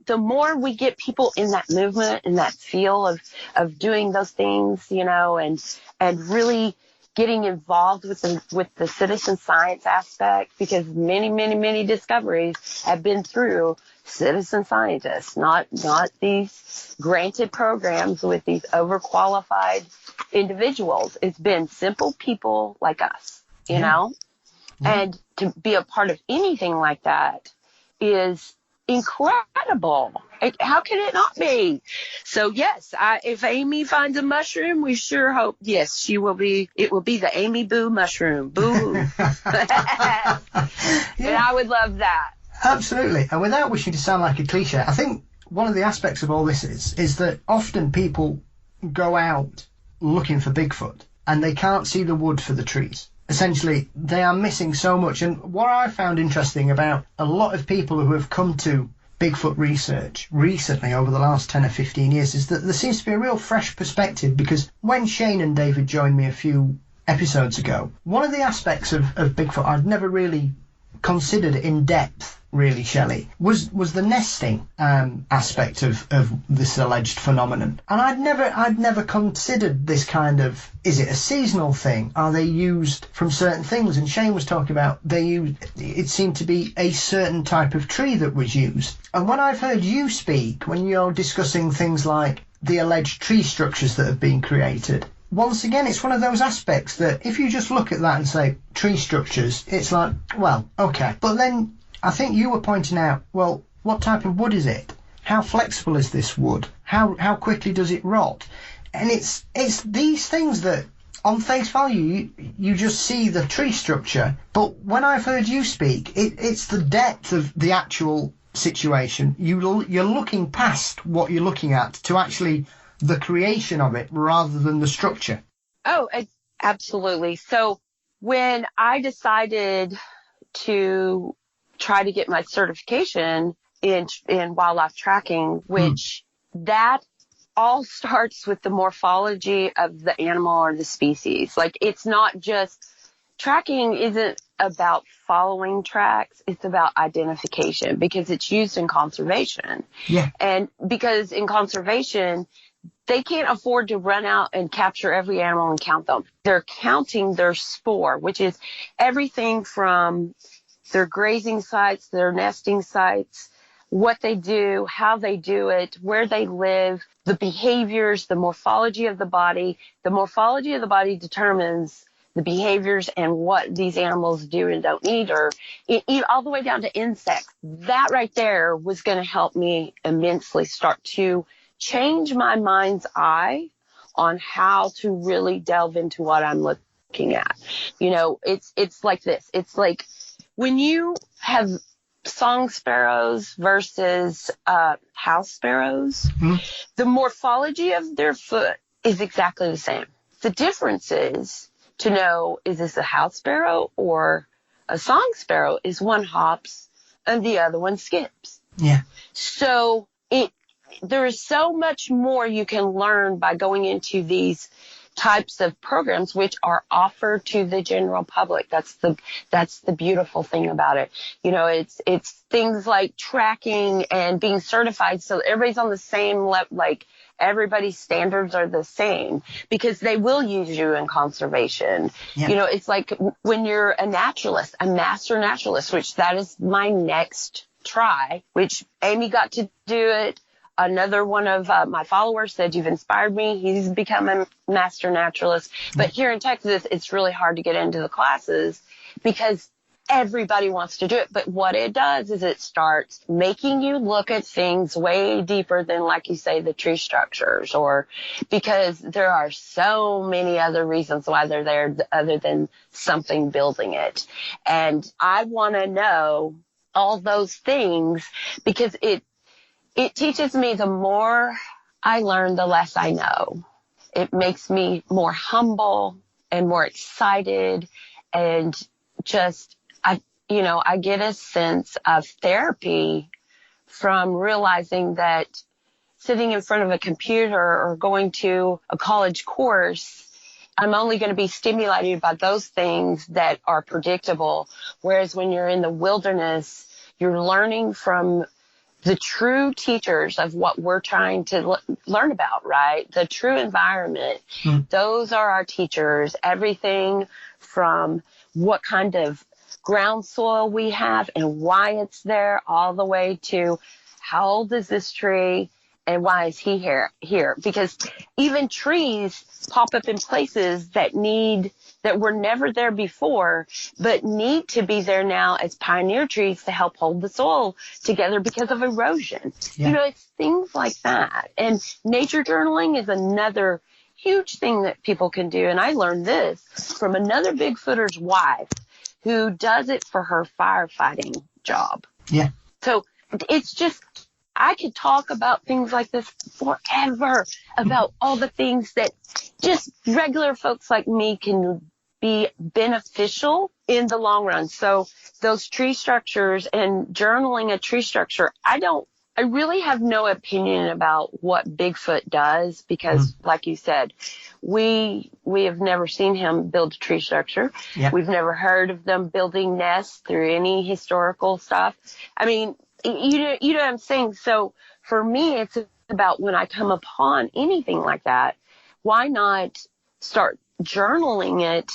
the more we get people in that movement, in that feel of doing those things, and really getting involved with the citizen science aspect, because many, many, many discoveries have been through citizen scientists, not these granted programs with these overqualified individuals. It's been simple people like us, you know? Yeah. And to be a part of anything like that is incredible. How can it not be? So yes, if Amy finds a mushroom, we sure hope, yes, it will be the Amy Boo mushroom. Boo. And I would love that. Absolutely. And without wishing to sound like a cliche, I think one of the aspects of all this is that often people go out looking for Bigfoot and they can't see the wood for the trees. Essentially, they are missing so much. And what I found interesting about a lot of people who have come to Bigfoot research recently over the last 10 or 15 years is that there seems to be a real fresh perspective, because when Shane and David joined me a few episodes ago, one of the aspects of Bigfoot I'd never really considered in depth, really, Shelley, was the nesting aspect of this alleged phenomenon. And I'd never considered this kind of, is it a seasonal thing? Are they used from certain things? And Shane was talking about it seemed to be a certain type of tree that was used. And when I've heard you speak, when you're discussing things like the alleged tree structures that have been created, once again, it's one of those aspects that if you just look at that and say tree structures, it's like, well, okay. But then I think you were pointing out, well, what type of wood is it? How flexible is this wood? How quickly does it rot? And it's these things that on face value you just see the tree structure, but when I've heard you speak, it's the depth of the actual situation. You're looking past what you're looking at to actually the creation of it rather than the structure. Oh, absolutely. So when I decided to try to get my certification in wildlife tracking, which that all starts with the morphology of the animal or the species. Like, it's not just tracking isn't about following tracks. It's about identification because it's used in conservation. Yeah. And because in conservation, they can't afford to run out and capture every animal and count them. They're counting their spoor, which is everything from their grazing sites, their nesting sites, what they do, how they do it, where they live, the behaviors, the morphology of the body. The morphology of the body determines the behaviors and what these animals do and don't eat, or eat all the way down to insects. That right there was going to help me immensely start to change my mind's eye on how to really delve into what I'm looking at. You know, it's like this. It's like when you have song sparrows versus house sparrows, the morphology of their foot is exactly the same. The difference is to know, is this a house sparrow or a song sparrow? Is one hops and the other one skips. Yeah. So there is so much more you can learn by going into these types of programs, which are offered to the general public. That's the beautiful thing about it. You know, it's things like tracking and being certified, so everybody's on the same level. Like, everybody's standards are the same because they will use you in conservation. Yeah. You know, it's like when you're a naturalist, a master naturalist, which that is my next try, which Amy got to do it. Another one of my followers said, you've inspired me. He's become a master naturalist. But here in Texas, it's really hard to get into the classes because everybody wants to do it. But what it does is it starts making you look at things way deeper than, like you say, the tree structures, or because there are so many other reasons why they're there other than something building it. And I want to know all those things because it teaches me, the more I learn, the less I know. It makes me more humble and more excited, and just, I get a sense of therapy from realizing that sitting in front of a computer or going to a college course, I'm only going to be stimulated by those things that are predictable. Whereas when you're in the wilderness, you're learning from the true teachers of what we're trying to learn about, right? The true environment. Those are our teachers. Everything from what kind of ground soil we have and why it's there, all the way to how old is this tree and why is he here? Because even trees pop up in places that were never there before, but need to be there now as pioneer trees to help hold the soil together because of erosion. Yeah. You know, it's things like that. And nature journaling is another huge thing that people can do. And I learned this from another Bigfooter's wife who does it for her firefighting job. Yeah. So it's just, I could talk about things like this forever, about all the things that just regular folks like me can be beneficial in the long run. So those tree structures and journaling a tree structure, I really have no opinion about what Bigfoot does because, like you said, we have never seen him build a tree structure. Yeah. We've never heard of them building nests through any historical stuff. I mean, you know what I'm saying? So for me, it's about when I come upon anything like that, why not start journaling it,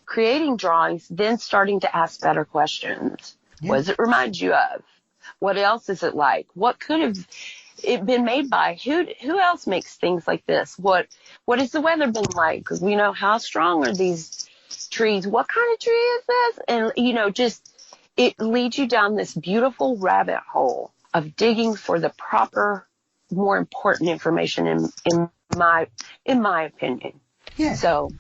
creating drawings, then starting to ask better questions. Yeah. What does it remind you of? What else is it like? What could have it been made by? Who else makes things like this? What has the weather been like? Because we know, how strong are these trees? What kind of tree is this? And, just it leads you down this beautiful rabbit hole of digging for the proper, more important information in my opinion. Yeah. So,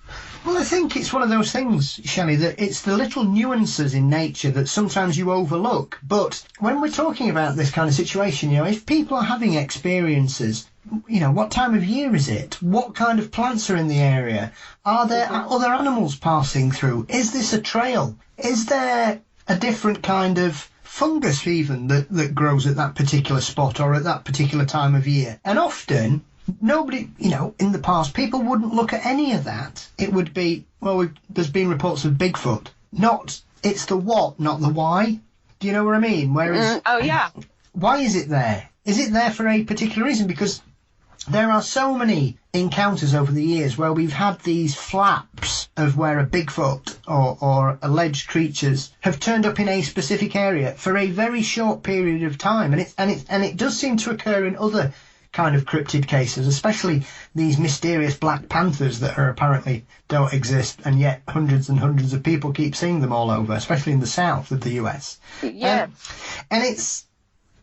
well, I think it's one of those things, Shelley, that it's the little nuances in nature that sometimes you overlook. But when we're talking about this kind of situation, if people are having experiences, what time of year is it? What kind of plants are in the area? Are there other animals passing through? Is this a trail? Is there a different kind of fungus even that grows at that particular spot or at that particular time of year? And often, nobody, in the past, people wouldn't look at any of that. It would be, there's been reports of Bigfoot. It's the what, not the why. Do you know what I mean? Whereas, oh yeah. Why is it there? Is it there for a particular reason? Because there are so many encounters over the years where we've had these flaps of where a Bigfoot or alleged creatures have turned up in a specific area for a very short period of time, and it does seem to occur in other kind of cryptid cases, especially these mysterious black panthers that are apparently don't exist, and yet hundreds and hundreds of people keep seeing them all over, especially in the south of the US. Yeah. And it's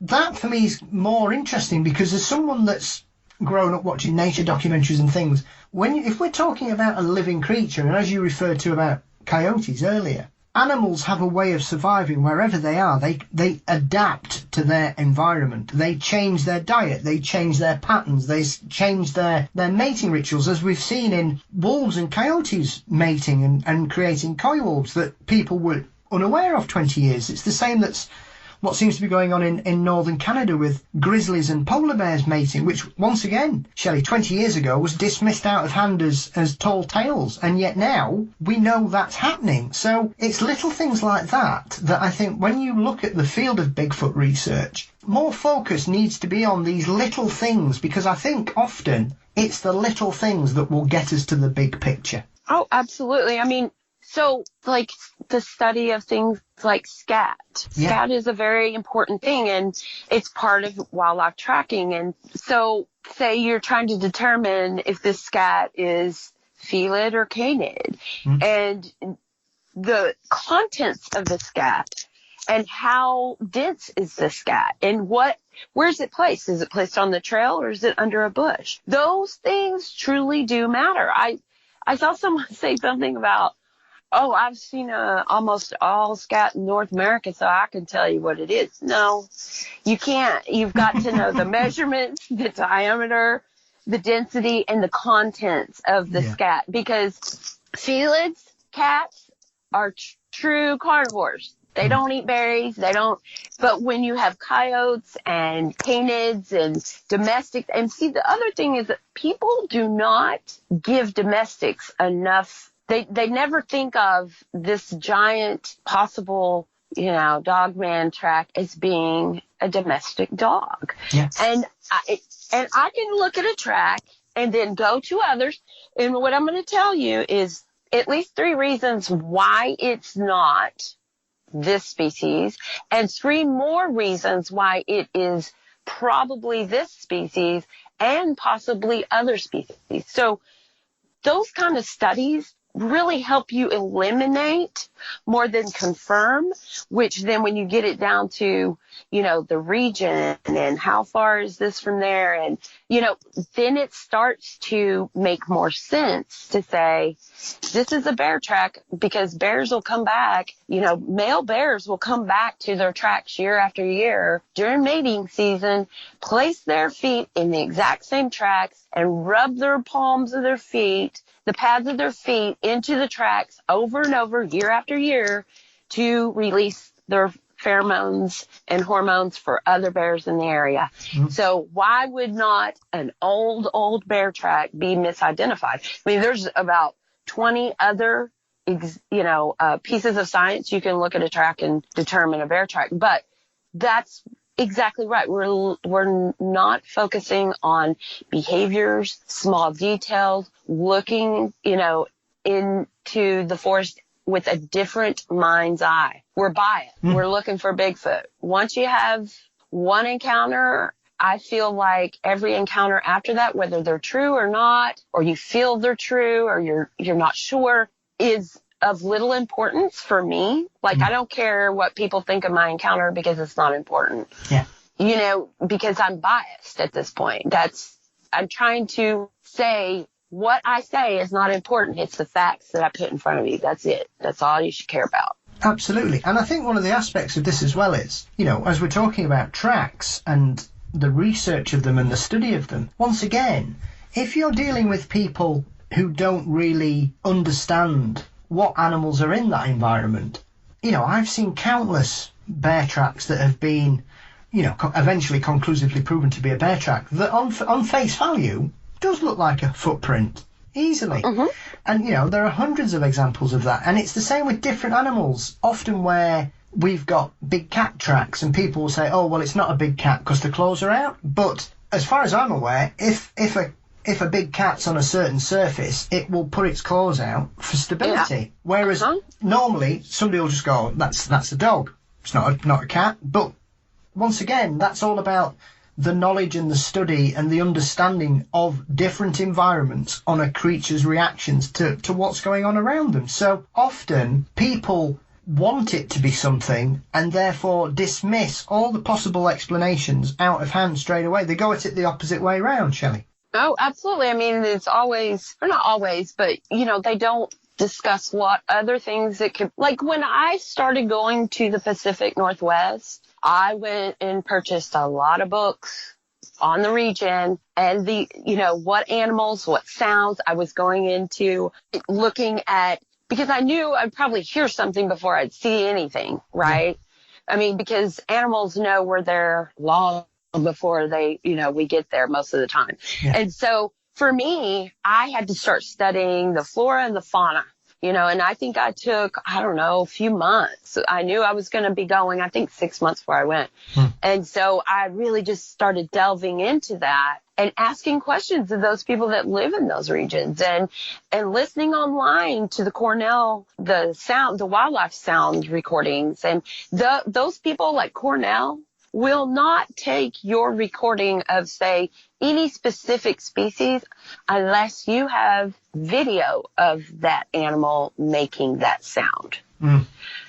that for me is more interesting because as someone that's grown up watching nature documentaries and things, if we're talking about a living creature, and as you referred to about coyotes earlier, animals have a way of surviving wherever they are. They adapt to their environment. They change their diet. They change their patterns. They change their mating rituals, as we've seen in wolves and coyotes mating and creating coy wolves that people were unaware of 20 years. It's the same that's what seems to be going on in northern Canada with grizzlies and polar bears mating, which, once again, Shelley, 20 years ago was dismissed out of hand as tall tales, and yet now we know that's happening. So it's little things like that I think when you look at the field of Bigfoot research, more focus needs to be on these little things, because I think often it's the little things that will get us to the big picture. Oh, absolutely. I mean, so, like, the study of things like scat. Yeah. Scat is a very important thing, and it's part of wildlife tracking. And so, say you're trying to determine if this scat is felid or canid, and the contents of the scat, and how dense is the scat, and where's it placed? Is it placed on the trail, or is it under a bush? Those things truly do matter. I saw someone say something about, I've seen almost all scat in North America, so I can tell you what it is. No, you can't. You've got to know the measurements, the diameter, the density, and the contents of the scat, because felids, cats, are true carnivores. They don't eat berries. But when you have coyotes and canids and domestics, and see, the other thing is that people do not give domestics enough. They never think of this giant possible, dog man track as being a domestic dog. Yes. And I can look at a track and then go to others. And what I'm going to tell you is at least 3 reasons why it's not this species, and 3 more reasons why it is probably this species and possibly other species. So those kind of studies really help you eliminate more than confirm, which then when you get it down to, the region and how far is this from there, and, then it starts to make more sense to say, this is a bear track, because bears will come back, male bears will come back to their tracks year after year during mating season, place their feet in the exact same tracks and rub their palms of their feet, the pads of their feet, into the tracks over and over year after year to release their pheromones and hormones for other bears in the area. Mm-hmm. So why would not an old bear track be misidentified? I mean, there's about 20 other, pieces of science you can look at a track and determine a bear track, but that's exactly right. We're not focusing on behaviors, small details, looking, into the forest with a different mind's eye. We're biased. We're looking for Bigfoot. Once you have one encounter, I feel like every encounter after that, whether they're true or not, or you feel they're true or you're not sure, is of little importance for me. Like, I don't care what people think of my encounter because it's not important. Yeah. You know, because I'm biased at this point. I'm trying to say what I say is not important. It's the facts that I put in front of you. That's it. That's all you should care about. Absolutely. And I think one of the aspects of this as well is, you know, as we're talking about tracks and the research of them and the study of them, once again, if you're dealing with people who don't really understand what animals are in that environment, you know, I've seen countless bear tracks that have been, you know, eventually conclusively proven to be a bear track that on face value does look like a footprint easily. And, you know, there are hundreds of examples of that. And it's the same with different animals, often where we've got big cat tracks and people will say, oh, well, it's not a big cat because the claws are out. But as far as I'm aware, if a big cat's on a certain surface, it will put its claws out for stability. Yeah. Whereas normally somebody will just go, that's a dog. It's not a cat. But once again, that's all about the knowledge and the study and the understanding of different environments on a creature's reactions to what's going on around them. So often people want it to be something and therefore dismiss all the possible explanations out of hand straight away. They go at it the opposite way round, Shelley. Oh, absolutely. I mean, it's always, or not always, but, you know, they don't discuss what other things it could, like when I started going to the Pacific Northwest, I went and purchased a lot of books on the region and the, you know, what animals, what sounds. I was going into looking at, because I knew I'd probably hear something before I'd see anything, right? Yeah. I mean, because animals know we're there long before they, you know, we get there most of the time. Yeah. And so for me, I had to start studying the flora and the fauna, you know, and I think I took, I don't know, a few months. I knew I was going to be going, I think 6 months before I went. And so I really just started delving into that and asking questions of those people that live in those regions and listening online to the Cornell, the wildlife sound recordings. And those people like Cornell will not take your recording of, say, any specific species unless you have video of that animal making that sound.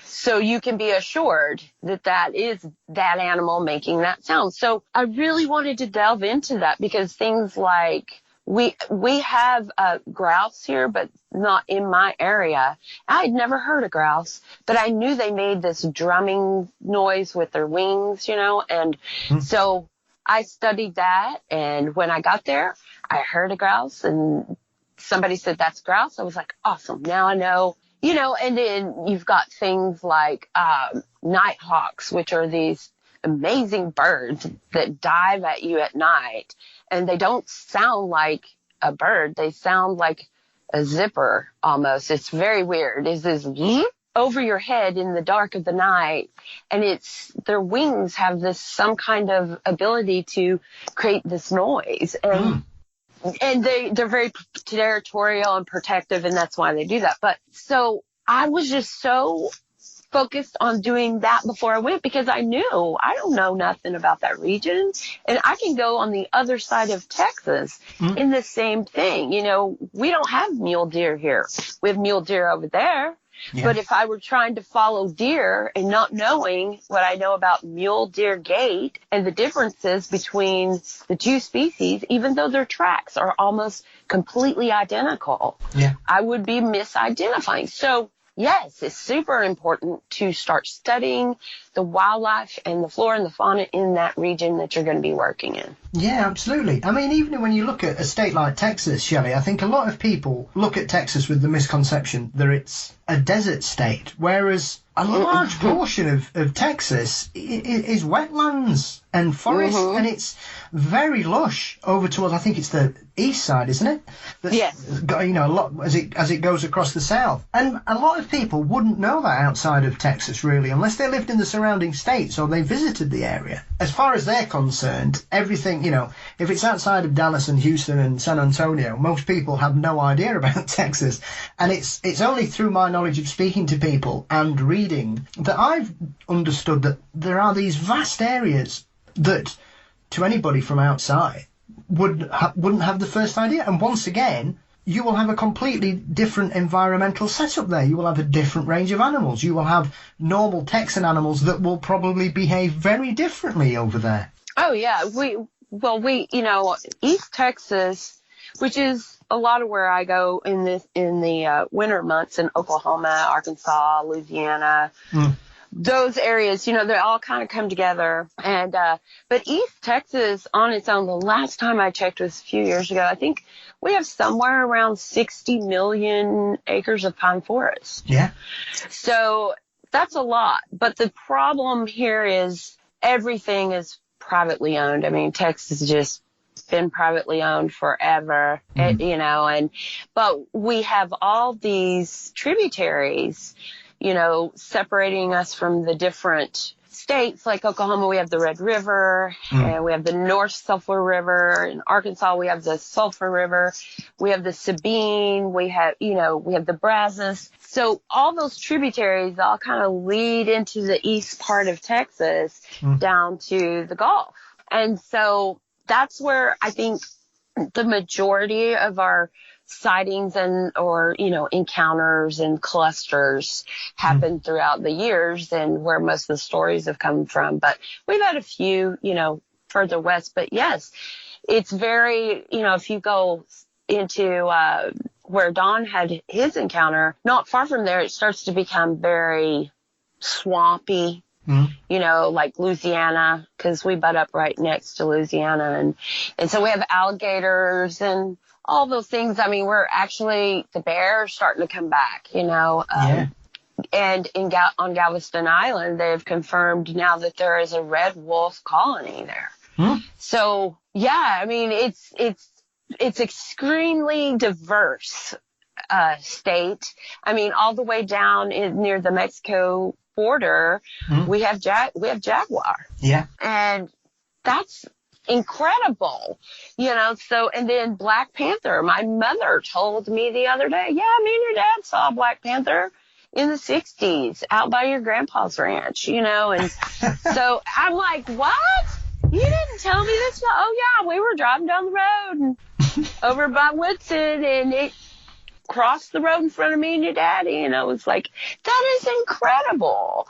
So you can be assured that that is that animal making that sound. So I really wanted to delve into that because things like we have grouse here, but not in my area. I had never heard of grouse, but I knew they made this drumming noise with their wings, you know, and so I studied that. And when I got there, I heard a grouse and somebody said, that's grouse. I was like, awesome. Now I know, you know, and then you've got things like nighthawks, which are these amazing birds that dive at you at night. And they don't sound like a bird. They sound like a zipper almost. It's very weird. It's this over your head in the dark of the night. And their wings have some kind of ability to create this noise. And they're very territorial and protective, and that's why they do that. But so I was just so focused on doing that before I went because I knew I don't know nothing about that region. And I can go on the other side of Texas in the same thing. You know, we don't have mule deer here. We have mule deer over there. Yeah. But if I were trying to follow deer and not knowing what I know about mule deer gait and the differences between the two species, even though their tracks are almost completely identical, I would be misidentifying. So yes, it's super important to start studying the wildlife and the flora and the fauna in that region that you're going to be working in. Yeah, absolutely. I mean, even when you look at a state like Texas, Shelley, I think a lot of people look at Texas with the misconception that it's a desert state, whereas a large portion of Texas is wetlands. and forest, and it's very lush over towards, I think it's the east side, isn't it? Yes. Got, a lot as it goes across the south. And a lot of people wouldn't know that outside of Texas, really, unless they lived in the surrounding states or they visited the area. As far as they're concerned, everything, if it's outside of Dallas and Houston and San Antonio, most people have no idea about Texas. And it's only through my knowledge of speaking to people and reading that I've understood that there are these vast areas that, to anybody from outside, wouldn't have the first idea. And once again, you will have a completely different environmental setup there. You will have a different range of animals. You will have normal Texan animals that will probably behave very differently over there. Oh yeah, East Texas, which is a lot of where I go in the winter months in Oklahoma, Arkansas, Louisiana. Those areas, they all kind of come together. And, but East Texas on its own, the last time I checked was a few years ago, I think we have somewhere around 60 million acres of pine forest. Yeah. So that's a lot. But the problem here is everything is privately owned. I mean, Texas has just been privately owned forever, but we have all these tributaries, separating us from the different states. Like Oklahoma, we have the Red River, and we have the North Sulphur River. In Arkansas, we have the Sulphur River. We have the Sabine. We have the Brazos. So all those tributaries all kind of lead into the east part of Texas down to the Gulf. And so that's where I think the majority of our sightings or encounters and clusters happen throughout the years, and where most of the stories have come from. But we've had a few, further west. But yes, it's very, if you go into where Don had his encounter, not far from there, it starts to become very swampy. Like Louisiana, because we butt up right next to Louisiana. And so we have alligators and all those things. I mean, the bears starting to come back, And on Galveston Island, they've confirmed now that there is a red wolf colony there. So, yeah, I mean, it's extremely diverse state. I mean, all the way down near the Mexico border, we have jaguar. Yeah. And that's incredible, so, and then Black Panther. My mother told me the other day, me and your dad saw Black Panther in the 60s out by your grandpa's ranch, and so I'm like, what? You didn't tell me this? Oh yeah, we were driving down the road and over by Woodson, and it crossed the road in front of me and your daddy, and I was like, that is incredible,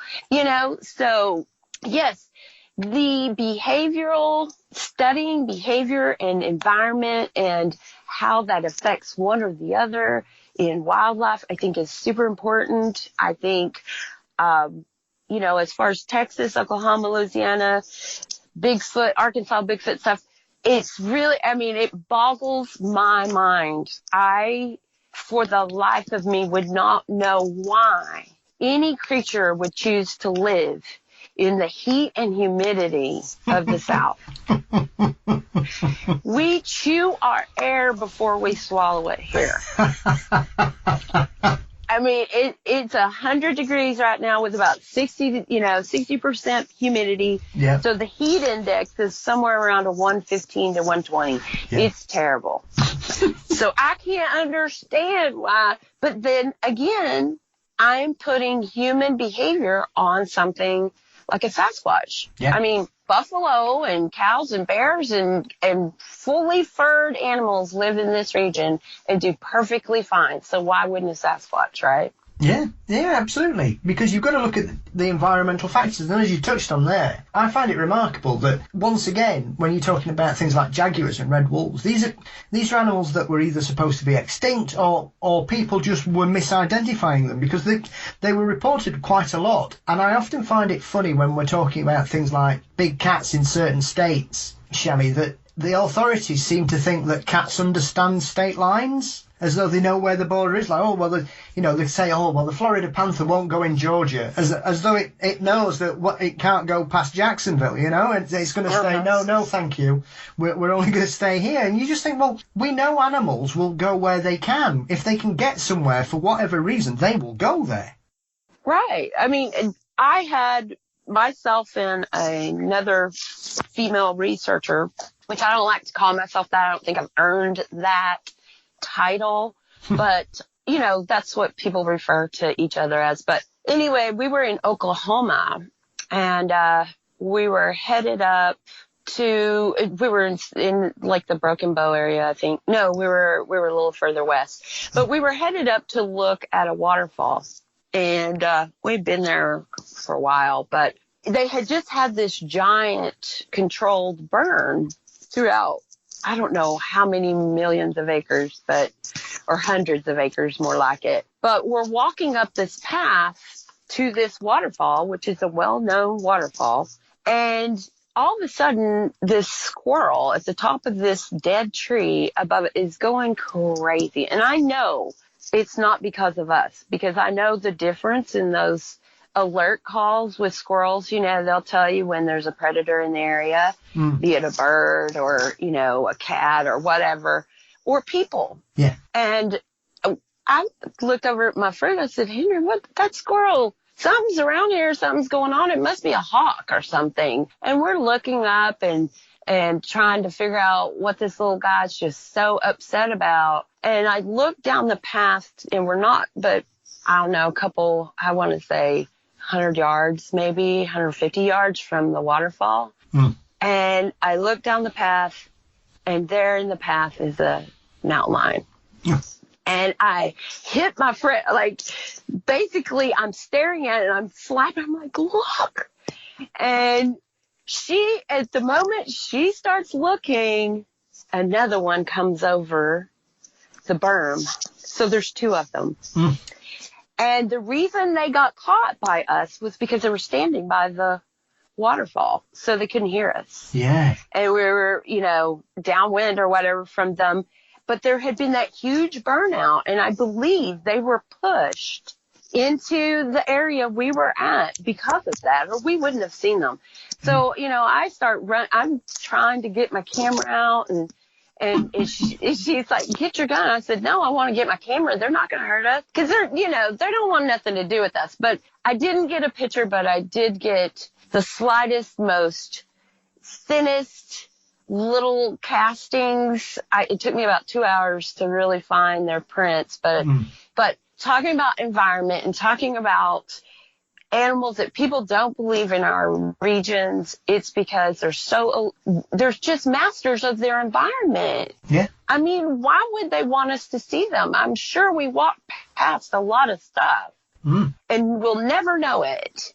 so yes, the behavioral studying behavior and environment and how that affects one or the other in wildlife, I think is super important. I think, as far as Texas, Oklahoma, Louisiana, Bigfoot, Arkansas, Bigfoot stuff, it's really, it boggles my mind. I, for the life of me, would not know why any creature would choose to live in the heat and humidity of the South. We chew our air before we swallow it here. It's 100 degrees right now with about 60% humidity. Yeah. So the heat index is somewhere around a 115 to 120. Yeah. It's terrible. So I can't understand why. But then again, I'm putting human behavior on something like a Sasquatch. Yeah. Buffalo and cows and bears and fully furred animals live in this region and do perfectly fine. So why wouldn't a Sasquatch, right? Yeah, absolutely. Because you've got to look at the environmental factors. And as you touched on there, I find it remarkable that, once again, when you're talking about things like jaguars and red wolves, these are animals that were either supposed to be extinct or people just were misidentifying them, because they were reported quite a lot. And I often find it funny when we're talking about things like big cats in certain states, Shelley, that the authorities seem to think that cats understand state lines, as though they know where the border is. Like, oh, well, they say, oh, well, the Florida panther won't go in Georgia, as though it knows that it can't go past Jacksonville, and it's going to stay, no, thank you. We're only going to stay here. And you just think, well, we know animals will go where they can. If they can get somewhere for whatever reason, they will go there. Right. I mean, I had myself and another female researcher, which I don't like to call myself that. I don't think I've earned that title, but that's what people refer to each other as. But anyway, we were in Oklahoma, and we were headed up to, we were in like the Broken Bow area, I think. No, we were a little further west, but we were headed up to look at a waterfall. And we'd been there for a while, but they had just had this giant controlled burn throughout, I don't know how many millions of acres, or hundreds of acres, more like it. But we're walking up this path to this waterfall, which is a well-known waterfall. And all of a sudden, this squirrel at the top of this dead tree above it is going crazy. And I know it's not because of us, because I know the difference in those alert calls with squirrels. They'll tell you when there's a predator in the area, be it a bird or, a cat or whatever, or people. Yeah. And I looked over at my friend. I said, Henry, that squirrel, something's around here. Something's going on. It must be a hawk or something. And we're looking up and trying to figure out what this little guy's just so upset about. And I looked down the path, and we're not, but I don't know, I want to say 100 yards, maybe 150 yards from the waterfall. And I looked down the path, and there in the path is a mountain lion. And I hit my friend, basically I'm staring at it, and I'm slapping, I'm like, look. And at the moment she starts looking, another one comes over the berm. So there's two of them. And the reason they got caught by us was because they were standing by the waterfall, so they couldn't hear us. Yeah. And we were, downwind or whatever from them. But there had been that huge burnout, and I believe they were pushed into the area we were at because of that, or we wouldn't have seen them. So, I start I'm trying to get my camera out, and she's like, get your gun. I said, no, I want to get my camera. They're not going to hurt us, because they don't want nothing to do with us. But I didn't get a picture, but I did get the slightest, most thinnest little castings. It took me about 2 hours to really find their prints, but talking about environment and talking about animals that people don't believe in our regions, it's because they're just masters of their environment. Yeah. I mean, why would they want us to see them? I'm sure we walk past a lot of stuff and we'll never know it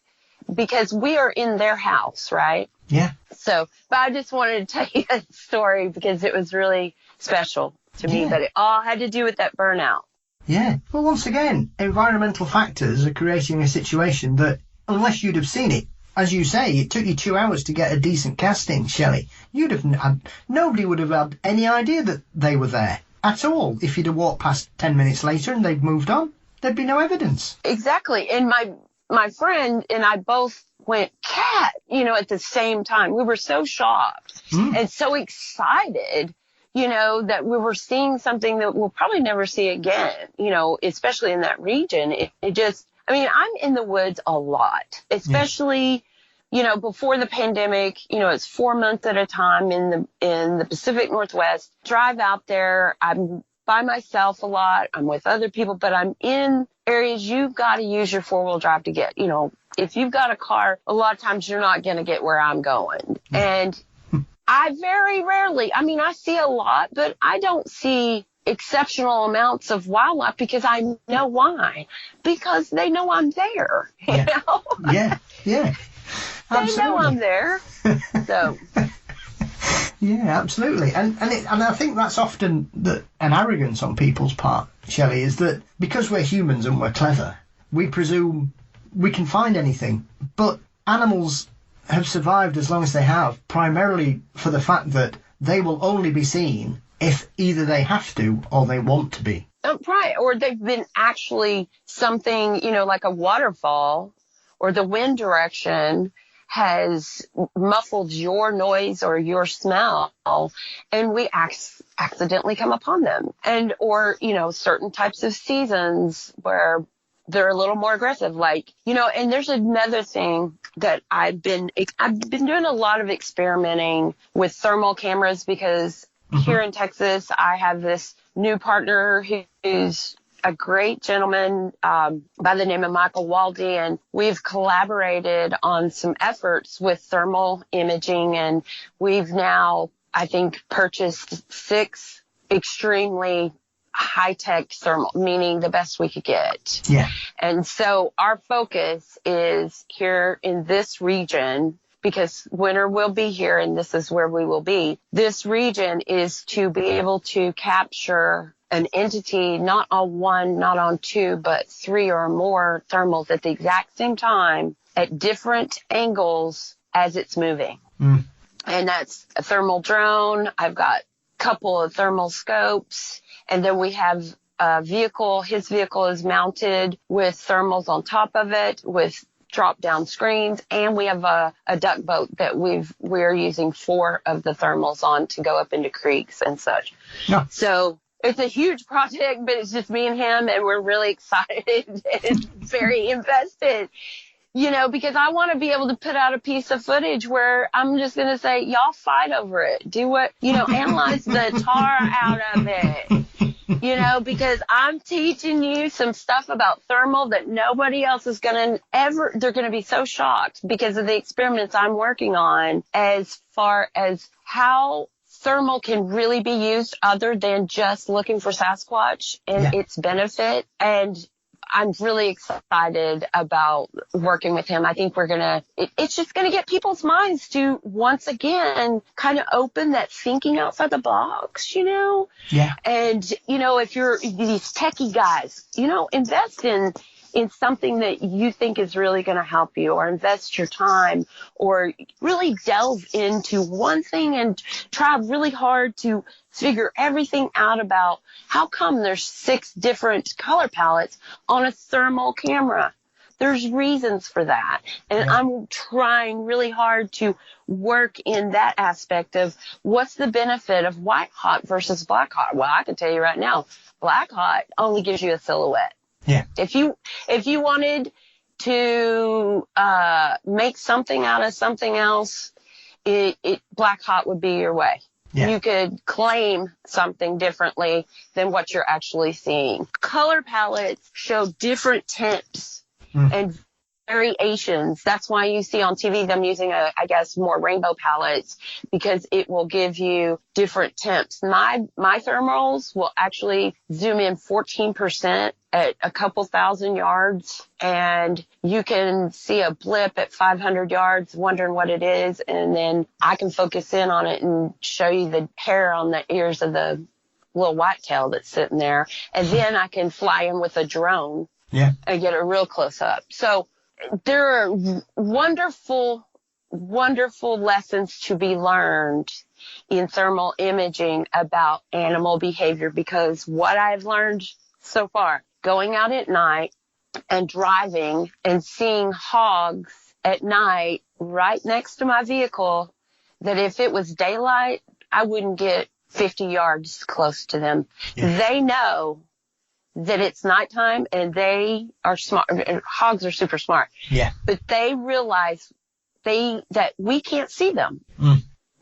because we are in their house, right? Yeah. So, but I just wanted to tell you that story because it was really special to me, but it all had to do with that burnout. Yeah. Well, once again, environmental factors are creating a situation that, unless you'd have seen it, as you say, it took you 2 hours to get a decent casting, Shelley. Nobody would have had any idea that they were there at all. If you'd have walked past 10 minutes later and they'd moved on, there'd be no evidence. Exactly. And my friend and I both went, cat, at the same time. We were so shocked and so excited, that we were seeing something that we'll probably never see again, especially in that region. I'm in the woods a lot, especially, before the pandemic, it's 4 months at a time in the Pacific Northwest. Drive out there. I'm by myself a lot. I'm with other people, but I'm in areas you've got to use your 4-wheel drive to get, if you've got a car, a lot of times you're not going to get where I'm going. And I very rarely, I see a lot, but I don't see exceptional amounts of wildlife because I know why. Because they know I'm there, you know? Yeah. Absolutely. They know I'm there. So. Yeah, absolutely. And I think that's often an arrogance on people's part, Shelley, is that because we're humans and we're clever, we presume we can find anything. But animals have survived as long as they have, primarily for the fact that they will only be seen if either they have to or they want to be. Right. Or they've been actually something, like a waterfall or the wind direction has muffled your noise or your smell, and we accidentally come upon them. And, or, certain types of seasons where they're a little more aggressive, and there's another thing that I've been doing a lot of experimenting with thermal cameras because here in Texas, I have this new partner who's a great gentleman by the name of Michael Waldy, and we've collaborated on some efforts with thermal imaging, and we've now, I think, purchased 6 extremely high-tech thermal, meaning the best we could get. Yeah. And so our focus is here in this region, because winter will be here and this is where we will be. This region is to be able to capture an entity, not on 1, not on 2, but 3 or more thermals at the exact same time at different angles as it's moving. And that's a thermal drone. I've got a couple of thermal scopes. And then we have a vehicle. His vehicle is mounted with thermals on top of it with drop-down screens. And we have a duck boat that we're using 4 of the thermals on to go up into creeks and such. Yeah. So it's a huge project, but it's just me and him, and we're really excited and very invested. Because I want to be able to put out a piece of footage where I'm just going to say, y'all fight over it. Do what, analyze the tar out of it. Because I'm teaching you some stuff about thermal that nobody else is going to they're going to be so shocked because of the experiments I'm working on as far as how thermal can really be used other than just looking for Sasquatch and its benefit. And I'm really excited about working with him. I think it's just going to get people's minds to once again kind of open that thinking outside the box, Yeah. And, if you're these techie guys, invest in something that you think is really going to help you, or invest your time, or really delve into one thing and try really hard to figure everything out about how come there's 6 different color palettes on a thermal camera. There's reasons for that. And I'm trying really hard to work in that aspect of what's the benefit of white hot versus black hot. Well, I can tell you right now, black hot only gives you a silhouette. Yeah. If you wanted to make something out of something else, black hot would be your way. Yeah. You could claim something differently than what you're actually seeing. Color palettes show different tints and variations. That's why you see on TV them using more rainbow palettes, because it will give you different temps. My thermals will actually zoom in 14% at a couple thousand yards, and you can see a blip at 500 yards wondering what it is, and then I can focus in on it and show you the hair on the ears of the little whitetail that's sitting there, and then I can fly in with a drone and get a real close up. So there are wonderful, wonderful lessons to be learned in thermal imaging about animal behavior, because what I've learned so far, going out at night and driving and seeing hogs at night right next to my vehicle, that if it was daylight, I wouldn't get 50 yards close to them. Yeah. They know that it's nighttime, and they are smart. Hogs are super smart. Yeah. But they realize that we can't see them.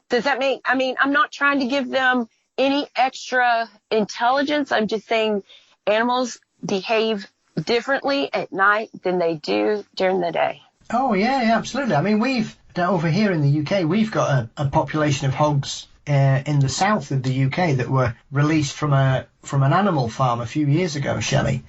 Does that mean, I'm not trying to give them any extra intelligence. I'm just saying animals behave differently at night than they do during the day. Oh, yeah, absolutely. We've, over here in the UK, we've got a population of hogs in the south of the UK that were released from an animal farm a few years ago, Shelley.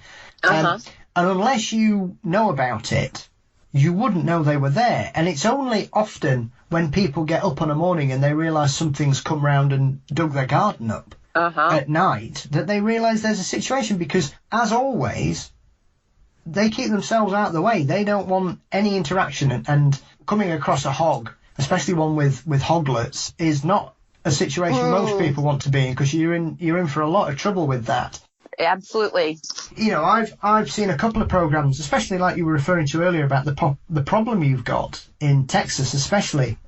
And unless you know about it, you wouldn't know they were there. And it's only often when people get up on a morning and they realise something's come round and dug their garden up at night that they realise there's a situation, because, as always, they keep themselves out of the way. They don't want any interaction, and coming across a hog, especially one with hoglets, is not a situation most people want to be in, because you're in for a lot of trouble with that. Absolutely. You know, I've seen a couple of programs, especially like you were referring to earlier about the problem you've got in Texas, especially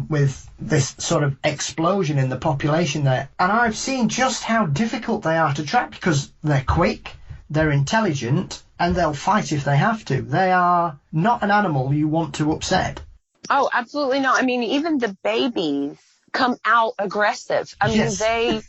with this sort of explosion in the population there. And I've seen just how difficult they are to track, because they're quick, they're intelligent, and they'll fight if they have to. They are not an animal you want to upset. Oh, absolutely not. I mean, even the babies come out aggressive. I mean, Yes.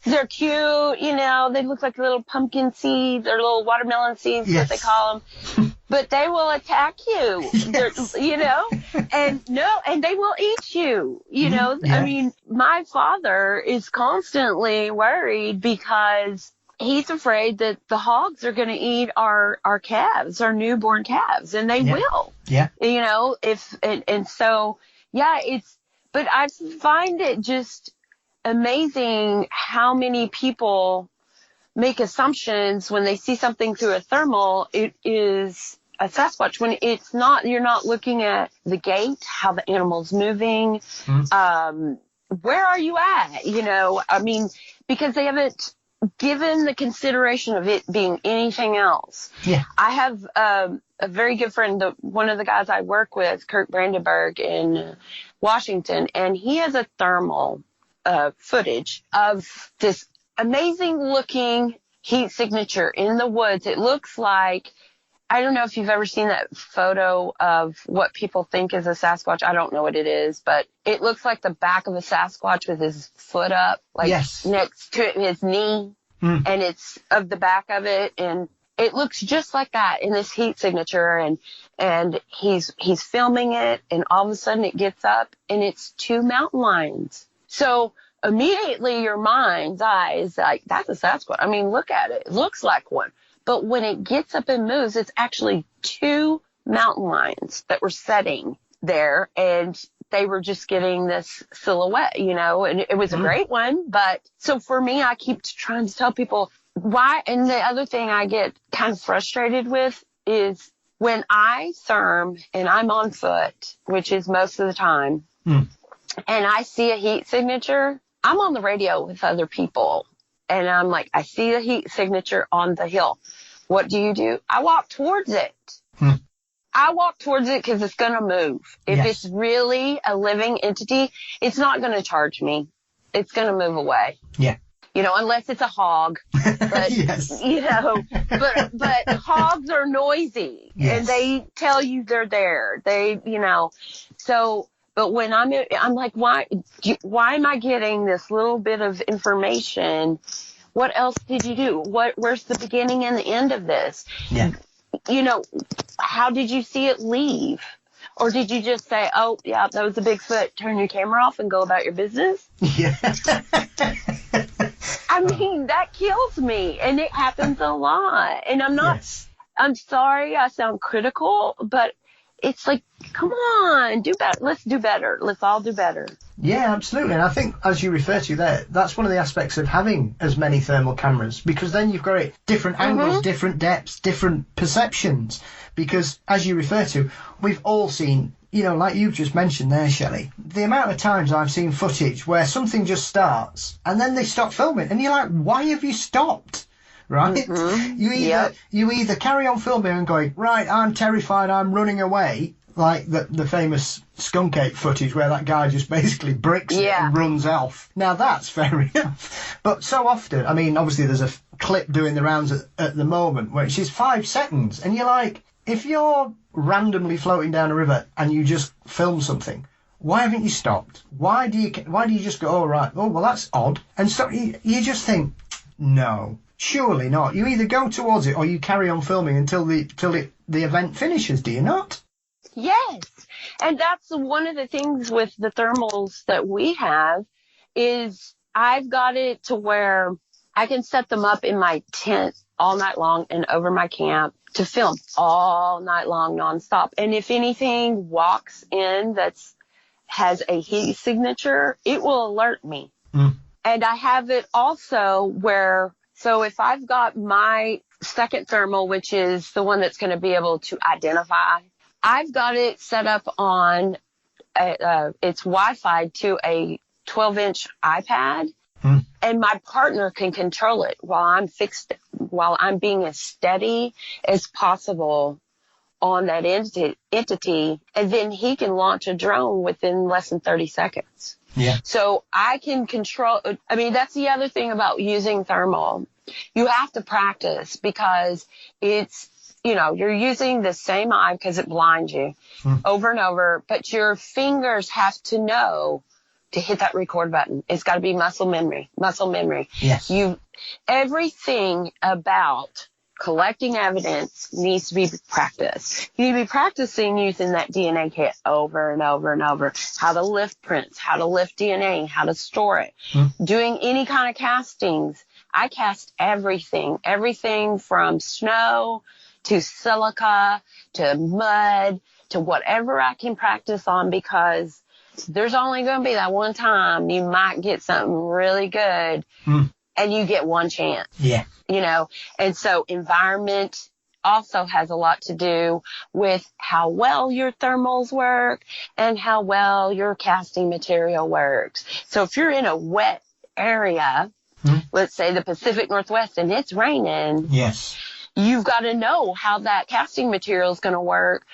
they're cute, you know, they look like little pumpkin seeds or little watermelon seeds, Yes. what they call them. But they will attack you, Yes. you know, and they will eat you, you know. Yeah. I mean, my father is constantly worried because he's afraid that the hogs are going to eat our calves, our newborn calves, and they will. Yeah. You know, and so, yeah, but I find it just amazing how many people make assumptions when they see something through a thermal. It is a Sasquatch when it's not. You're not looking at the gait, how the animal's moving. Where are you at? You know, I mean, because they haven't given the consideration of it being anything else. Yeah. I have a very good friend, one of the guys I work with, Kurt Brandenburg in Washington, and he has a thermal footage of this amazing looking heat signature in the woods. It looks like, I don't know if you've ever seen that photo of what people think is a Sasquatch. I don't know what it is, but it looks like the back of a Sasquatch with his foot up, like next to his knee, and it's of the back of it, and it looks just like that in this heat signature, and he's filming it, and all of a sudden it gets up, and it's two mountain lions. So immediately your mind's eye is like, that's a Sasquatch. I mean, look at it. It looks like one. But when it gets up and moves, it's actually two mountain lions that were setting there, and they were just getting this silhouette, you know, and it was a great one. But so for me, I keep trying to tell people why. And the other thing I get kind of frustrated with is when I therm and I'm on foot, which is most of the time, and I see a heat signature, I'm on the radio with other people. And I'm like, I see the heat signature on the hill. What do? I walk towards it. I walk towards it because it's going to move. If it's really a living entity, it's not going to charge me. It's going to move away. Yeah. You know, unless it's a hog. But, you know, but hogs are noisy. And they tell you they're there. They, you know, so... But when I'm like, why am I getting this little bit of information? What else did you do? Where's the beginning and the end of this? Yeah. You know, how did you see it leave? Or did you just say, oh, yeah, that was a Bigfoot, turn your camera off and go about your business? Yeah. I mean, that kills me, and it happens a lot. And I'm sorry I sound critical, but it's like, come on, do better. Let's do better. Let's all do better. Yeah, absolutely. And I think, as you refer to there, that's one of the aspects of having as many thermal cameras, because then you've got different angles, different depths, different perceptions. Because, as you refer to, we've all seen, you know, like you've just mentioned there, Shelley, the amount of times I've seen footage where something just starts and then they stop filming, and you're like, why have you stopped? Right? You either carry on filming and going, right, I'm terrified, I'm running away, like the famous skunk ape footage where that guy just basically bricks it and runs off. Now that's fair enough. But so often, I mean, obviously there's a clip doing the rounds at the moment which is 5 seconds, and you're like, if you're randomly floating down a river and you just film something, why haven't you stopped? Why do you just go, oh right, oh well that's odd, and so you just think, no. Surely not. You either go towards it or you carry on filming until the event finishes, do you not? Yes. And that's one of the things with the thermals that we have is I've got it to where I can set them up in my tent all night long and over my camp to film all night long nonstop. And if anything walks in has a heat signature, it will alert me. And I have it also where... So if I've got my second thermal, which is the one that's going to be able to identify, I've got it set up on, it's Wi-Fi to a 12-inch iPad, and my partner can control it while I'm being as steady as possible on that entity, and then he can launch a drone within less than 30 seconds. Yeah. So I can control. I mean, that's the other thing about using thermal. You have to practice because it's, you're using the same eye because it blinds you over and over, but your fingers have to know to hit that record button. It's got to be muscle memory. Yes. Everything about collecting evidence needs to be practiced. You need to be practicing using that DNA kit over and over and over. How to lift prints, how to lift DNA, how to store it. Doing any kind of castings. I cast everything from snow to silica to mud to whatever I can practice on, because there's only going to be that one time you might get something really good and you get one chance. Yeah. And so environment also has a lot to do with how well your thermals work and how well your casting material works. So if you're in a wet area, let's say the Pacific Northwest, and it's raining, yes, you've got to know how that casting material is going to work.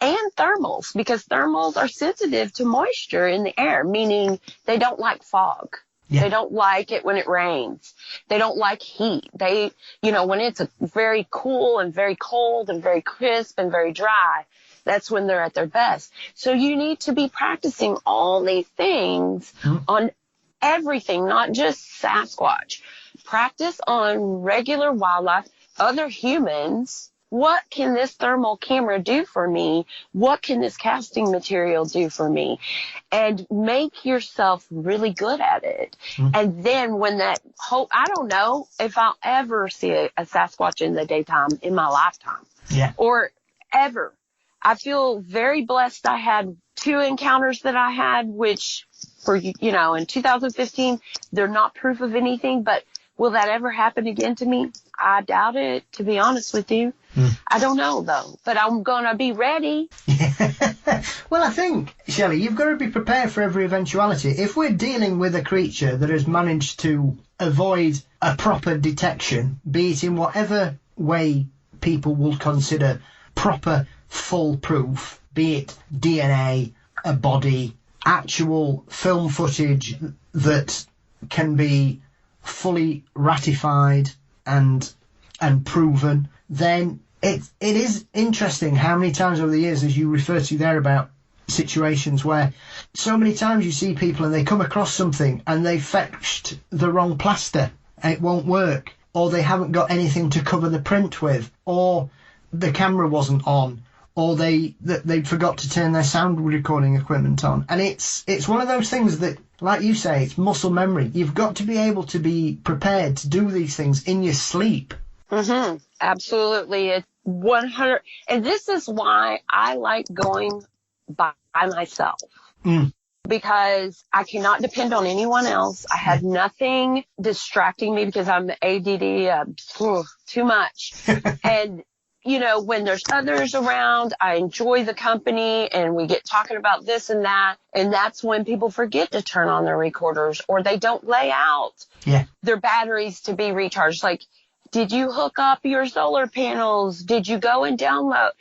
And thermals, because thermals are sensitive to moisture in the air, meaning they don't like fog. Yeah. They don't like it when it rains. They don't like heat. They, when it's very cool and very cold and very crisp and very dry, that's when they're at their best. So you need to be practicing all these things on everything, not just Sasquatch. Practice on regular wildlife, other humans. What can this thermal camera do for me? What can this casting material do for me? And make yourself really good at it. And then when I don't know if I'll ever see a Sasquatch in the daytime in my lifetime. Yeah. Or ever. I feel very blessed. I had 2 encounters that I had, which in 2015, they're not proof of anything, but will that ever happen again to me? I doubt it, to be honest with you. I don't know, though, but I'm going to be ready. Well, I think, Shelley, you've got to be prepared for every eventuality. If we're dealing with a creature that has managed to avoid a proper detection, be it in whatever way people will consider proper, full proof, be it DNA, a body, actual film footage that can be fully ratified and proven, then it is interesting how many times over the years, as you refer to there, about situations where so many times you see people and they come across something and they fetched the wrong plaster and it won't work, or they haven't got anything to cover the print with, or the camera wasn't on, or they forgot to turn their sound recording equipment on. And it's one of those things that, like you say, it's muscle memory. You've got to be able to be prepared to do these things in your sleep. Absolutely. It's 100. And this is why I like going by myself. Because I cannot depend on anyone else. I have nothing distracting me because I'm ADD, too much. And, when there's others around, I enjoy the company and we get talking about this and that. And that's when people forget to turn on their recorders, or they don't lay out their batteries to be recharged. Like, did you hook up your solar panels? Did you go and download?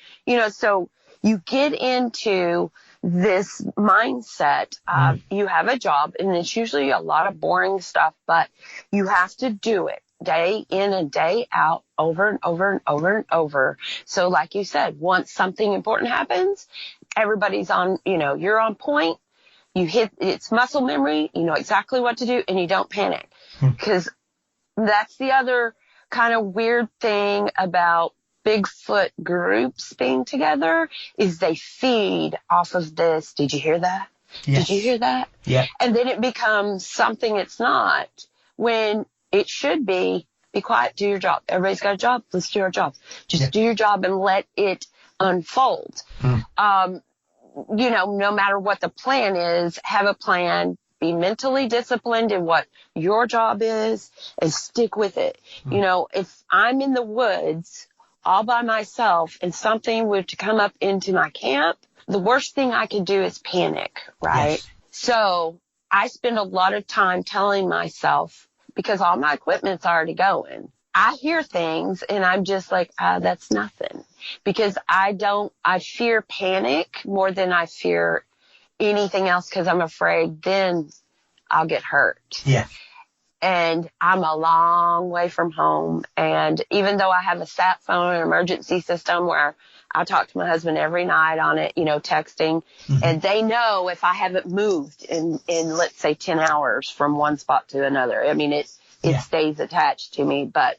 So you get into this mindset of you have a job, and it's usually a lot of boring stuff, but you have to do it day in and day out, over and over and over and over. So like you said, once something important happens, everybody's on, you're on point. You hit, it's muscle memory. You know exactly what to do, and you don't panic. Because that's the other kind of weird thing about Bigfoot groups being together, is they feed off of this. Did you hear that? Yes. Did you hear that? Yeah. And then it becomes something it's not, when it should be quiet, do your job. Everybody's got a job. Let's do our job. Just do your job and let it unfold. No matter what the plan is, have a plan. Be mentally disciplined in what your job is and stick with it. If I'm in the woods all by myself and something were to come up into my camp, the worst thing I could do is panic, right? Yes. So I spend a lot of time telling myself, because all my equipment's already going, I hear things and I'm just like, that's nothing. Because I fear panic more than I fear anything else, because I'm afraid then I'll get hurt. Yeah. And I'm a long way from home. And even though I have a sat phone, an emergency system where I talk to my husband every night on it, texting, and they know if I haven't moved in let's say 10 hours from one spot to another. I mean, it stays attached to me. But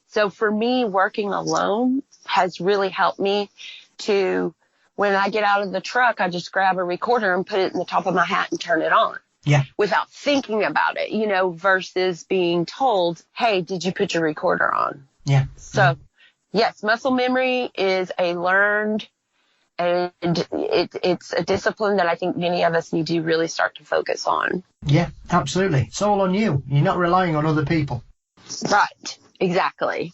so for me, working alone has really helped me to, when I get out of the truck, I just grab a recorder and put it in the top of my hat and turn it on. Yeah. Without thinking about it, versus being told, hey, did you put your recorder on? Yeah. So, yes, muscle memory is a learned, and it's a discipline that I think many of us need to really start to focus on. Yeah, absolutely. It's all on you. You're not relying on other people. Right. Exactly.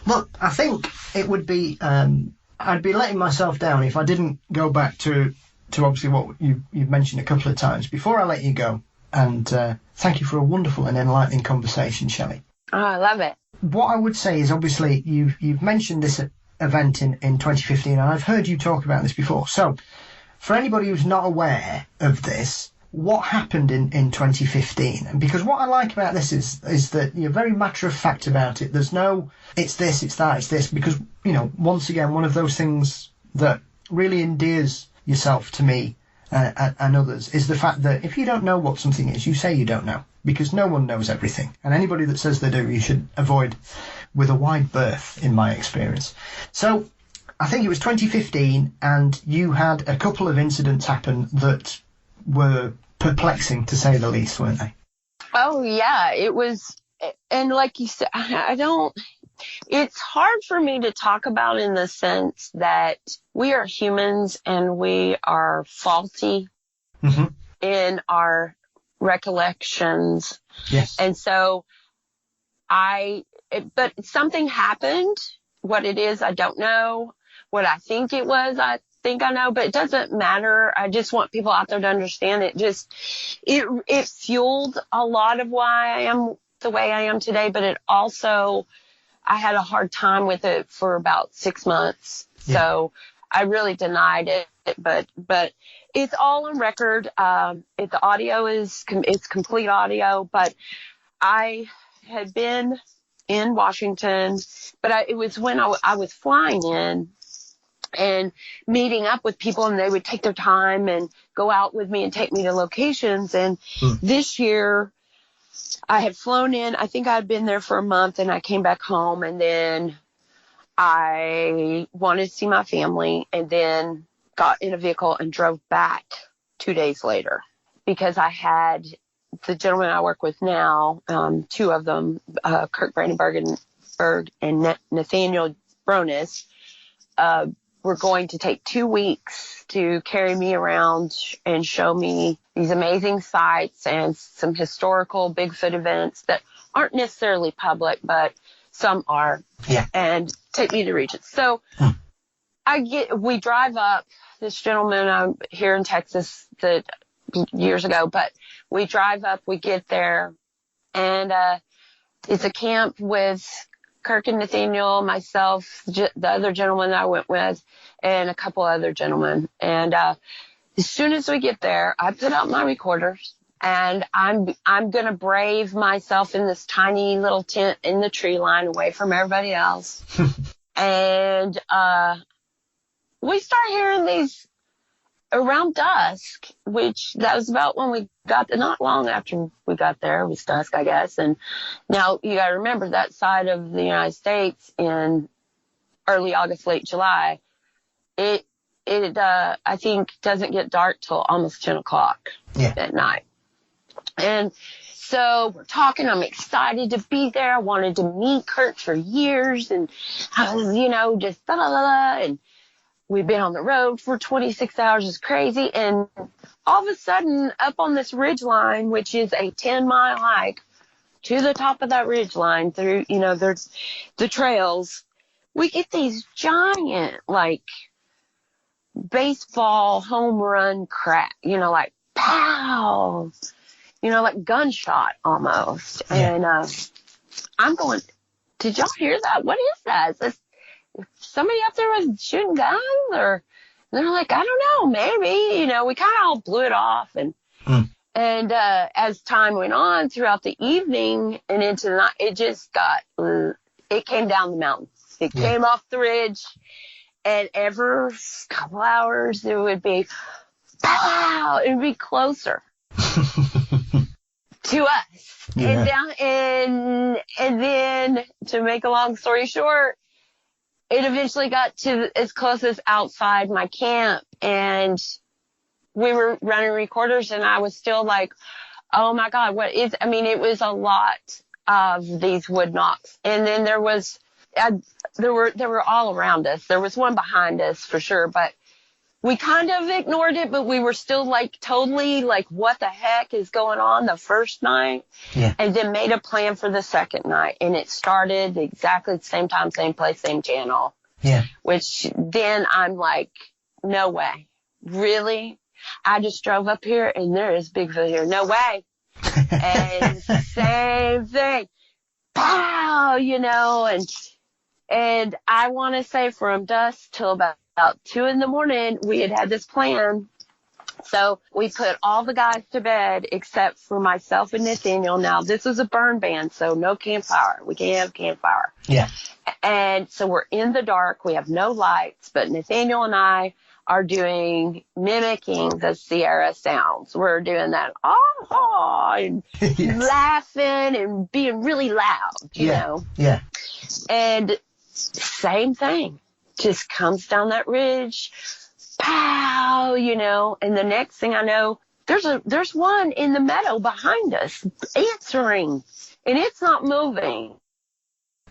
Look, I think it would be, I'd be letting myself down if I didn't go back to obviously what you've mentioned a couple of times before I let you go. And thank you for a wonderful and enlightening conversation, Shelley. Oh, I love it. What I would say is, obviously, you've mentioned this event in 2015, and I've heard you talk about this before. So, for anybody who's not aware of this, what happened in 2015? And because what I like about this is that you're very matter of fact about it. There's no, it's this, it's that, it's this. Because, once again, one of those things that really endears yourself to me and others is the fact that if you don't know what something is, you say you don't know, because no one knows everything, and anybody that says they do, you should avoid with a wide berth, in my experience. So I think it was 2015, and you had a couple of incidents happen that were perplexing, to say the least, weren't they? Oh yeah, it was. And like you said, it's hard for me to talk about, in the sense that we are humans and we are faulty in our recollections. Yes. And so but something happened. What it is, I don't know. What I think it was, I think I know, but it doesn't matter. I just want people out there to understand it fueled a lot of why I am the way I am today, but it also, I had a hard time with it for about 6 months. Yeah. So I really denied it, but it's all on record. The audio it's complete audio, but I had been in Washington, but it was when I was flying in and meeting up with people, and they would take their time and go out with me and take me to locations. And this year I had flown in. I think I'd been there for a month, and I came back home, and then I wanted to see my family, and then got in a vehicle and drove back 2 days later, because I had the gentleman I work with now, two of them, Kirk Brandenburg and Nathaniel Bronis, were going to take 2 weeks to carry me around and show me these amazing sites and some historical Bigfoot events that aren't necessarily public, but some are. Yeah. And take me to regions. So we drive up. This gentleman, I'm here in Texas years ago, but we drive up, we get there, and it's a camp with Kirk and Nathaniel, myself, the other gentleman I went with, and a couple other gentlemen. And as soon as we get there, I put out my recorders, and I'm going to brave myself in this tiny little tent in the tree line away from everybody else. And we start hearing these around dusk, which that was about when we got there, not long after we got there. It was dusk, I guess. And now you got to remember that side of the United States in early August, late July, it I think doesn't get dark till almost 10 o'clock at night. And so we're talking. I'm excited to be there. I wanted to meet Kurt for years, and I was, just blah, blah, blah. And we've been on the road for 26 hours. It's crazy. And all of a sudden, up on this ridge line, which is a 10-mile hike to the top of that ridge line through, there's the trails, we get these giant, baseball home run crack, pow, like gunshot almost. Yeah. And I'm going, did y'all hear that? What is that? Is this somebody up there was shooting guns? Or and they're like, I don't know, maybe. We kind of all blew it off. And as time went on throughout the evening and into the night, it just it came down the mountain. It came off the ridge, and every couple hours it would be, pow, it would be closer to us. Yeah. And then, to make a long story short, it eventually got to as close as outside my camp, and we were running recorders, and I was still like, oh my God, it was a lot of these wood knocks. And then there were all around us. There was one behind us for sure, but we kind of ignored it, but we were still like totally like, what the heck is going on the first night? Yeah. And then made a plan for the second night. And it started exactly the same time, same place, same channel. Yeah. Which then I'm like, no way. Really? I just drove up here and there is Bigfoot here. No way. And same thing. Pow, and I want to say from dusk till about 2 a.m, we had this plan. So we put all the guys to bed except for myself and Nathaniel. Now, this was a burn ban, so no campfire. We can't have campfire. Yeah. And so we're in the dark. We have no lights, but Nathaniel and I are mimicking the Sierra sounds. We're doing that, and Yes. laughing and being really loud, you know. Yeah. And same thing, just comes down that ridge, pow, and the next thing I know, there's one in the meadow behind us answering, and it's not moving.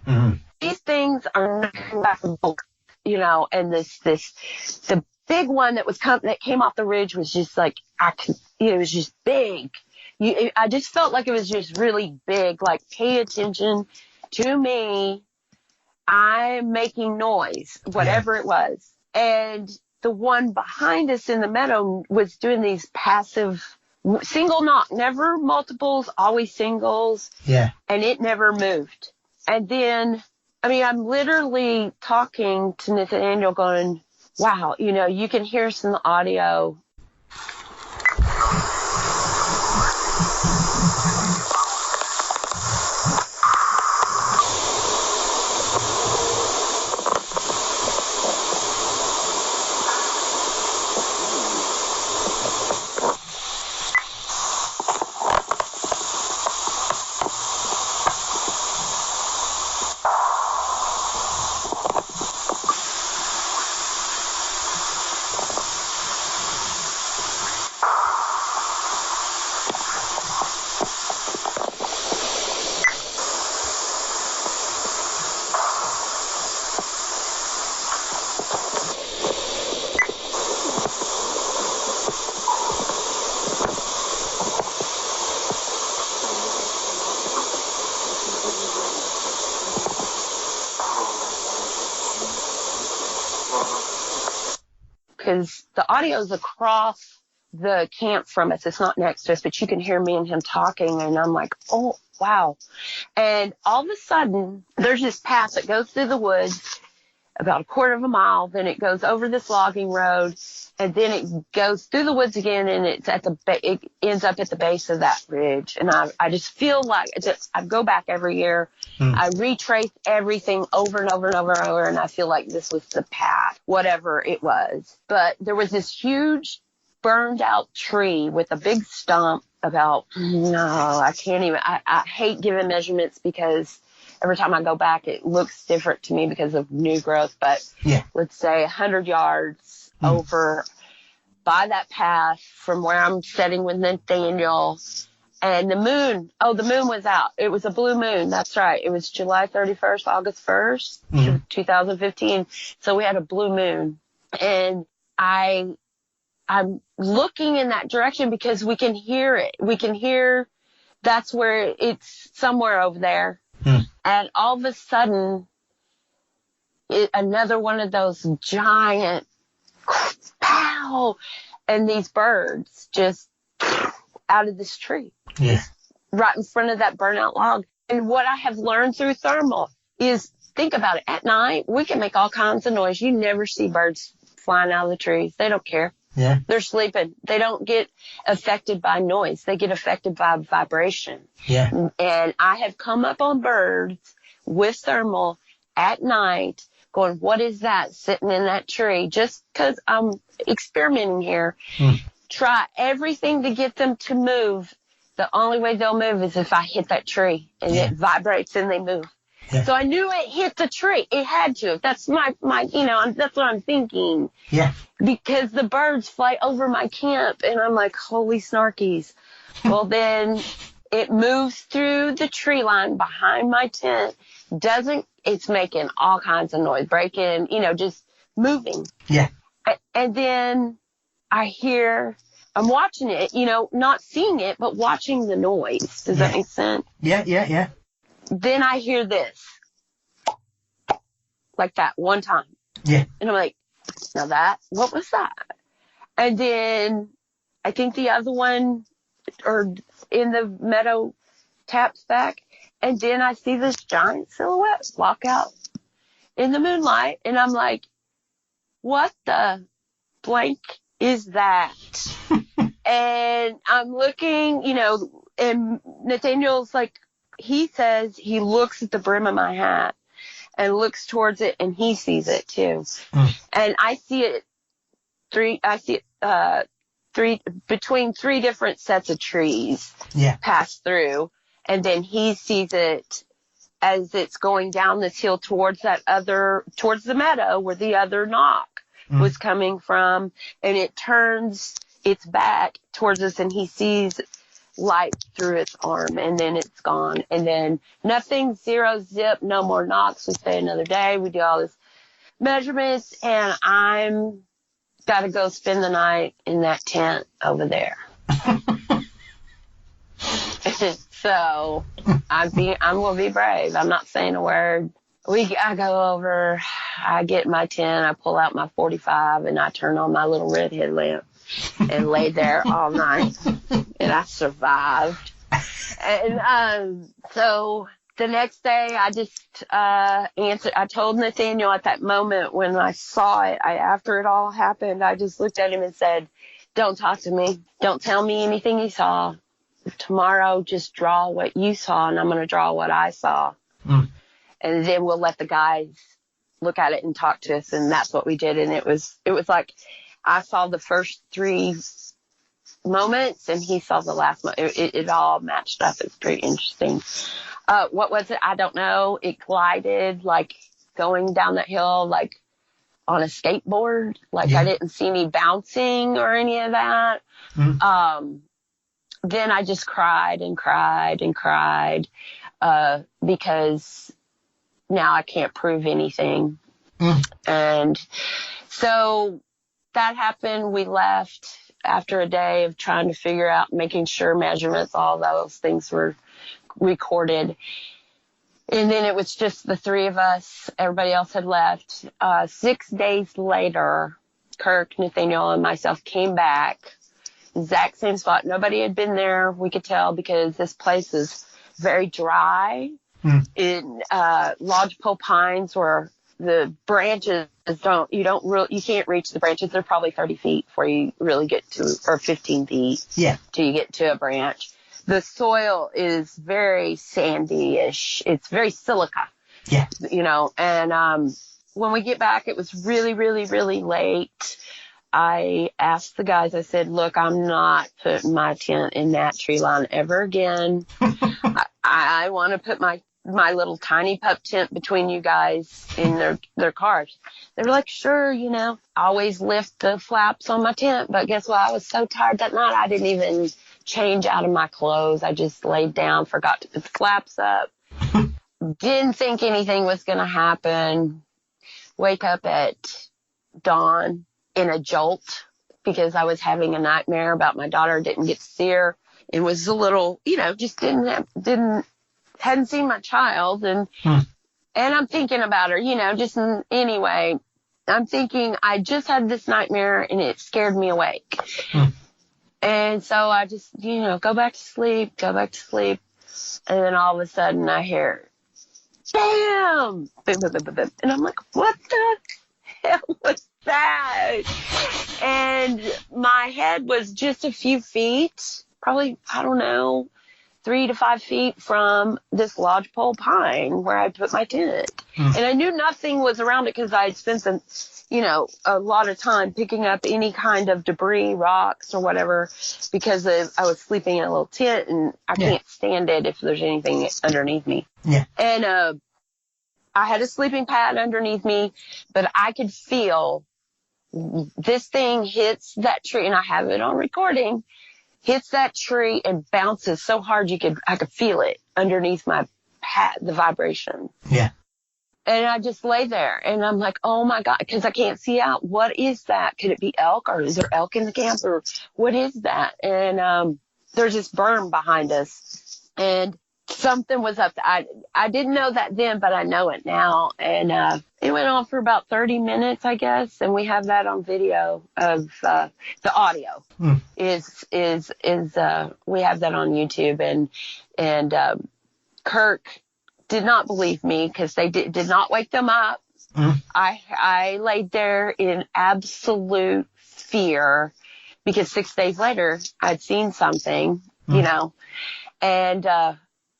Mm-hmm. These things are not coming back from bulk, and the big one that came off the ridge was just like, it was just big. I just felt like it was just really big, like, pay attention to me. I'm making noise, whatever it was. And the one behind us in the meadow was doing these passive single knock, never multiples, always singles. Yeah. And it never moved. And then, I'm literally talking to Nathaniel going, wow, you can hear some audio. Because the audio's across the camp from us. It's not next to us, but you can hear me and him talking, and I'm like, oh, wow. And all of a sudden, there's this path that goes through the woods about a quarter of a mile, then it goes over this logging road, and then it goes through the woods again, and it ends up at the base of that ridge. And I just feel like I go back every year. I retrace everything over and over and over and over, and I feel like this was the path, whatever it was. But there was this huge burned out tree with a big stump I can't even, I hate giving measurements because every time I go back, it looks different to me because of new growth. But let's say 100 yards over by that path from where I'm sitting with Nathaniel. And the moon was out. It was a blue moon. That's right. It was July 31st, August 1st, 2015. So we had a blue moon. And I'm looking in that direction because we can hear it. We can hear that's where it's somewhere over there. And all of a sudden, another one of those giant pow, and these birds just out of this tree. Yeah. Right in front of that burnout log. And what I have learned through thermal is, think about it. At night, we can make all kinds of noise. You never see birds flying out of the trees. They don't care. Yeah. They're sleeping. They don't get affected by noise. They get affected by vibration. Yeah. And I have come up on birds with thermal at night going, what is that sitting in that tree? Just because I'm experimenting here. Try everything to get them to move. The only way they'll move is if I hit that tree and it vibrates and they move. Yeah. So I knew it hit the tree. It had to. That's my, that's what I'm thinking. Yeah. Because the birds fly over my camp and I'm like, holy snarkies. Well, then it moves through the tree line behind my tent. It's making all kinds of noise, breaking, just moving. Yeah. And then I'm watching it, not seeing it, but watching the noise. Does that make sense? Yeah. Then I hear this. Like that one time. Yeah. And I'm like, what was that? And then I think the other one or in the meadow taps back. And then I see this giant silhouette walk out in the moonlight. And I'm like, what the blank is that? And I'm looking, and Nathaniel's like, he says he looks at the brim of my hat and looks towards it and he sees it too. And I see it between three different sets of trees pass through. And then he sees it as it's going down this hill towards the meadow where the other knock was coming from. And it turns its back towards us and he sees light through its arm and then it's gone. And then nothing, zero, zip, no more knocks. We stay another day. We do all this measurements and I'm got to go spend the night in that tent over there. So I'm going to be brave. I'm not saying a word. I go over, I get my tent, I pull out my 45 and I turn on my little red headlamp and lay there all night. And I survived. And so the next day I just answered. I told Nathaniel at that moment when I saw it, after it all happened, I just looked at him and said, don't talk to me. Don't tell me anything you saw. Tomorrow, just draw what you saw, and I'm going to draw what I saw. And then we'll let the guys look at it and talk to us. And that's what we did. And it was like I saw the first 3 moments and he saw the last moment. It all matched up. It's pretty interesting. What was it? I don't know. It glided like going down that hill, like on a skateboard. Like I didn't see any bouncing or any of that. Then I just cried and cried and cried, because now I can't prove anything. And so that happened. We left after a day of trying to figure out, making sure measurements, all those things were recorded. And then it was just the 3 of us. Everybody else had left. 6 days later, Kirk, Nathaniel, and myself came back. Exact same spot. Nobody had been there. We could tell because this place is very dry. In lodgepole pines where the branches you can't reach the branches. They're probably 30 feet before you really get to, or 15 feet. Till you get to a branch. The soil is very sandy-ish. It's very silica. And when we get back, it was really, really, really late. I asked the guys, I said, look, I'm not putting my tent in that tree line ever again. I want to put my little tiny pup tent between you guys in their cars. They were like, sure, I always lift the flaps on my tent. But guess what? I was so tired that night, I didn't even change out of my clothes. I just laid down, forgot to put the flaps up. Didn't think anything was going to happen. Wake up at dawn in a jolt because I was having a nightmare about my daughter. Didn't get to see her. It was a little, just hadn't seen my child. And I'm thinking about her, anyway, I'm thinking I just had this nightmare and it scared me awake. And so I just, go back to sleep. And then all of a sudden I hear, bam! Boom, boom, boom, boom, boom. And I'm like, what the hell was that? And my head was just a few feet, probably, I don't know, 3 to 5 feet from this lodgepole pine where I put my tent. And I knew nothing was around it because I had spent a lot of time picking up any kind of debris, rocks or whatever, because I was sleeping in a little tent and I can't stand it if there's anything underneath me. Yeah. And I had a sleeping pad underneath me, but I could feel this thing hits that tree, and I have it on recording, hits that tree and bounces so hard I could feel it underneath my pad, the vibration. Yeah. And I just lay there, and I'm like, oh my God, because I can't see out. What is that? Could it be elk, or is there elk in the camp, or what is that? And there's this berm behind us, and something was up. I didn't know that then, but I know it now. And it went on for about 30 minutes, I guess, and we have that on video of the audio. Is we have that on YouTube, and Kirk did not believe me because they did not wake them up. I laid there in absolute fear because 6 days later I'd seen something, and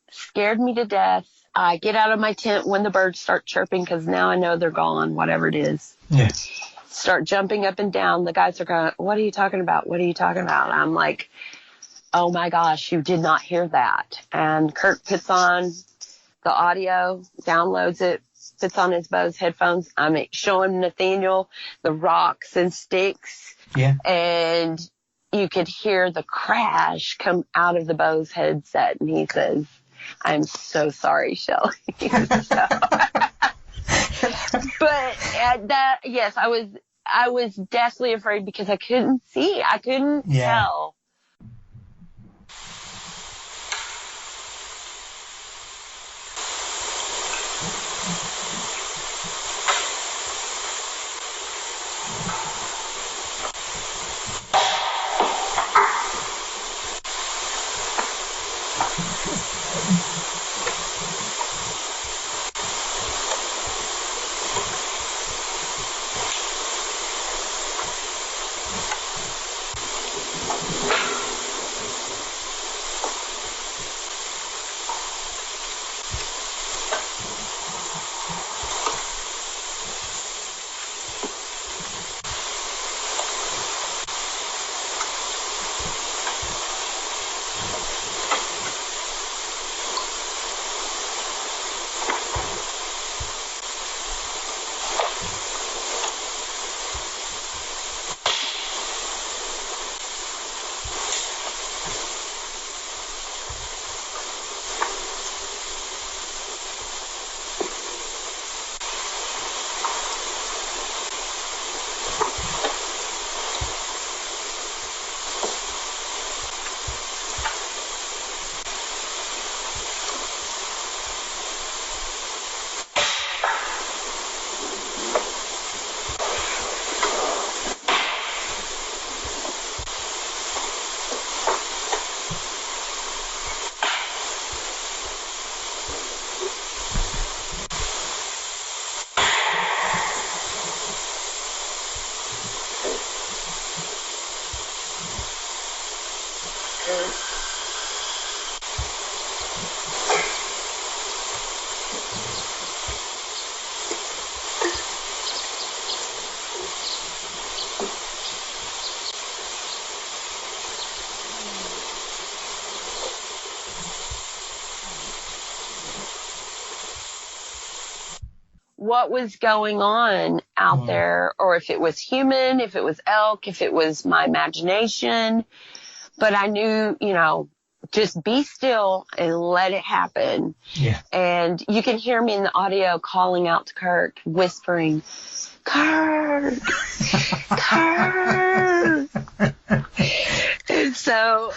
scared me to death. I get out of my tent when the birds start chirping because now I know they're gone, whatever it is. Yeah. Start jumping up and down. The guys are going, what are you talking about? What are you talking about? I'm like, oh my gosh, you did not hear that. And Kirk puts on the audio, downloads it, puts on his Bose headphones. I'm showing Nathaniel the rocks and sticks. Yeah. And you could hear the crash come out of the Bose headset. And he says, I'm so sorry, Shelley. But yes, I was deathly afraid because I couldn't see. I couldn't tell. What was going on out there, or if it was human, if it was elk, if it was my imagination. But I knew, just be still and let it happen. Yeah. And you can hear me in the audio calling out to Kirk, whispering, Kirk, Kirk. And so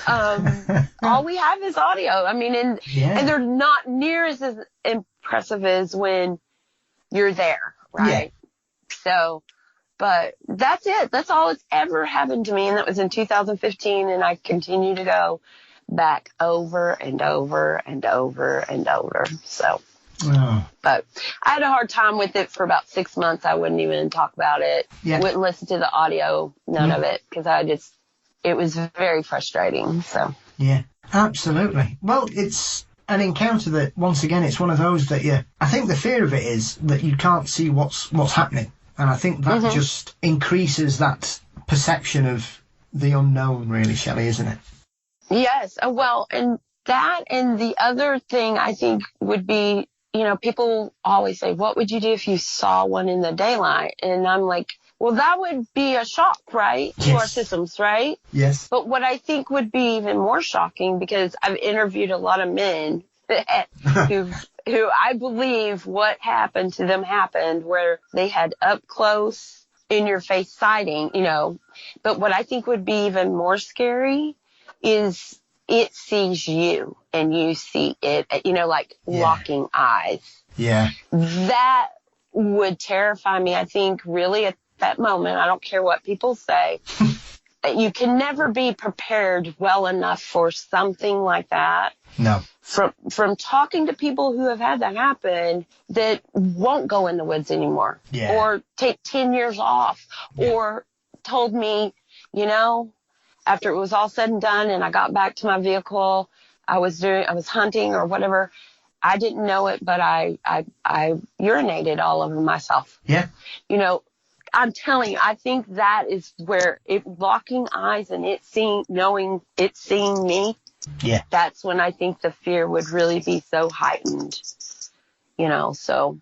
all we have is audio. I mean, and they're not near as impressive as when you're there, right? Yeah. So But that's it. That's all that's ever happened to me. And that was in 2015. And I continue to go back over and over and over and over. So, but I had a hard time with it for about 6 months. I wouldn't even talk about it. Yeah. Wouldn't listen to the audio, none of it, because it was very frustrating. So. Yeah, absolutely. Well, it's an encounter that, once again, it's one of those that I think the fear of it is that you can't see what's happening. And I think that just increases that perception of the unknown, really, Shelley, isn't it? Yes. Well, and that, and the other thing I think would be, people always say, what would you do if you saw one in the daylight? And I'm like, well, that would be a shock, right? Yes. To our systems, right? Yes. But what I think would be even more shocking, because I've interviewed a lot of men who I believe what happened to them happened where they had up close in your face sighting, But what I think would be even more scary is it sees you and you see it, like locking eyes. Yeah. That would terrify me, I think, really at that moment. I don't care what people say. You can never be prepared well enough for something like that. No. From talking to people who have had that happen that won't go in the woods anymore, or take 10 years off, or told me, after it was all said and done and I got back to my vehicle, I was hunting or whatever. I didn't know it, but I urinated all over myself. Yeah. I'm telling you, I think that is where locking eyes and knowing it's seeing me. Yeah. That's when I think the fear would really be so heightened, so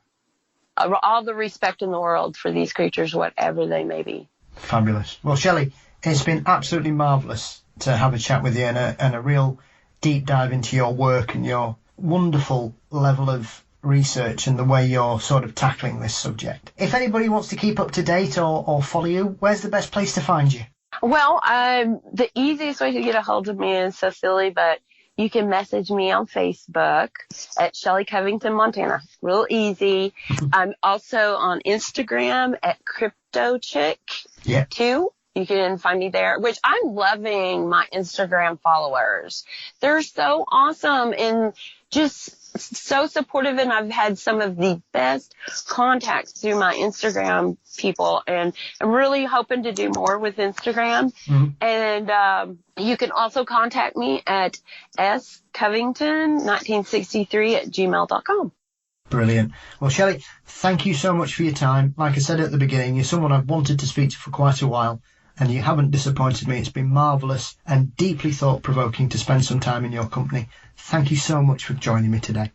all the respect in the world for these creatures, whatever they may be. Fabulous. Well, Shelley, it's been absolutely marvellous to have a chat with you and a real deep dive into your work and your wonderful level of research and the way you're sort of tackling this subject. If anybody wants to keep up to date or follow you, where's the best place to find you? Well, the easiest way to get a hold of me is so silly, but you can message me on Facebook at Shelly Covington-Montana. Real easy. I'm also on Instagram at CryptoChick too. You can find me there, which I'm loving my Instagram followers. They're so awesome and just so supportive, and I've had some of the best contacts through my Instagram people, and I'm really hoping to do more with Instagram. And you can also contact me at scovington1963@gmail.com. Brilliant. Well, Shelley, thank you so much for your time. Like I said at the beginning, you're someone I've wanted to speak to for quite a while, and you haven't disappointed me. It's been marvellous and deeply thought-provoking to spend some time in your company. Thank you so much for joining me today.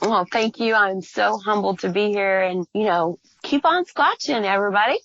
Well, thank you. I'm so humbled to be here, and, keep on squatching, everybody.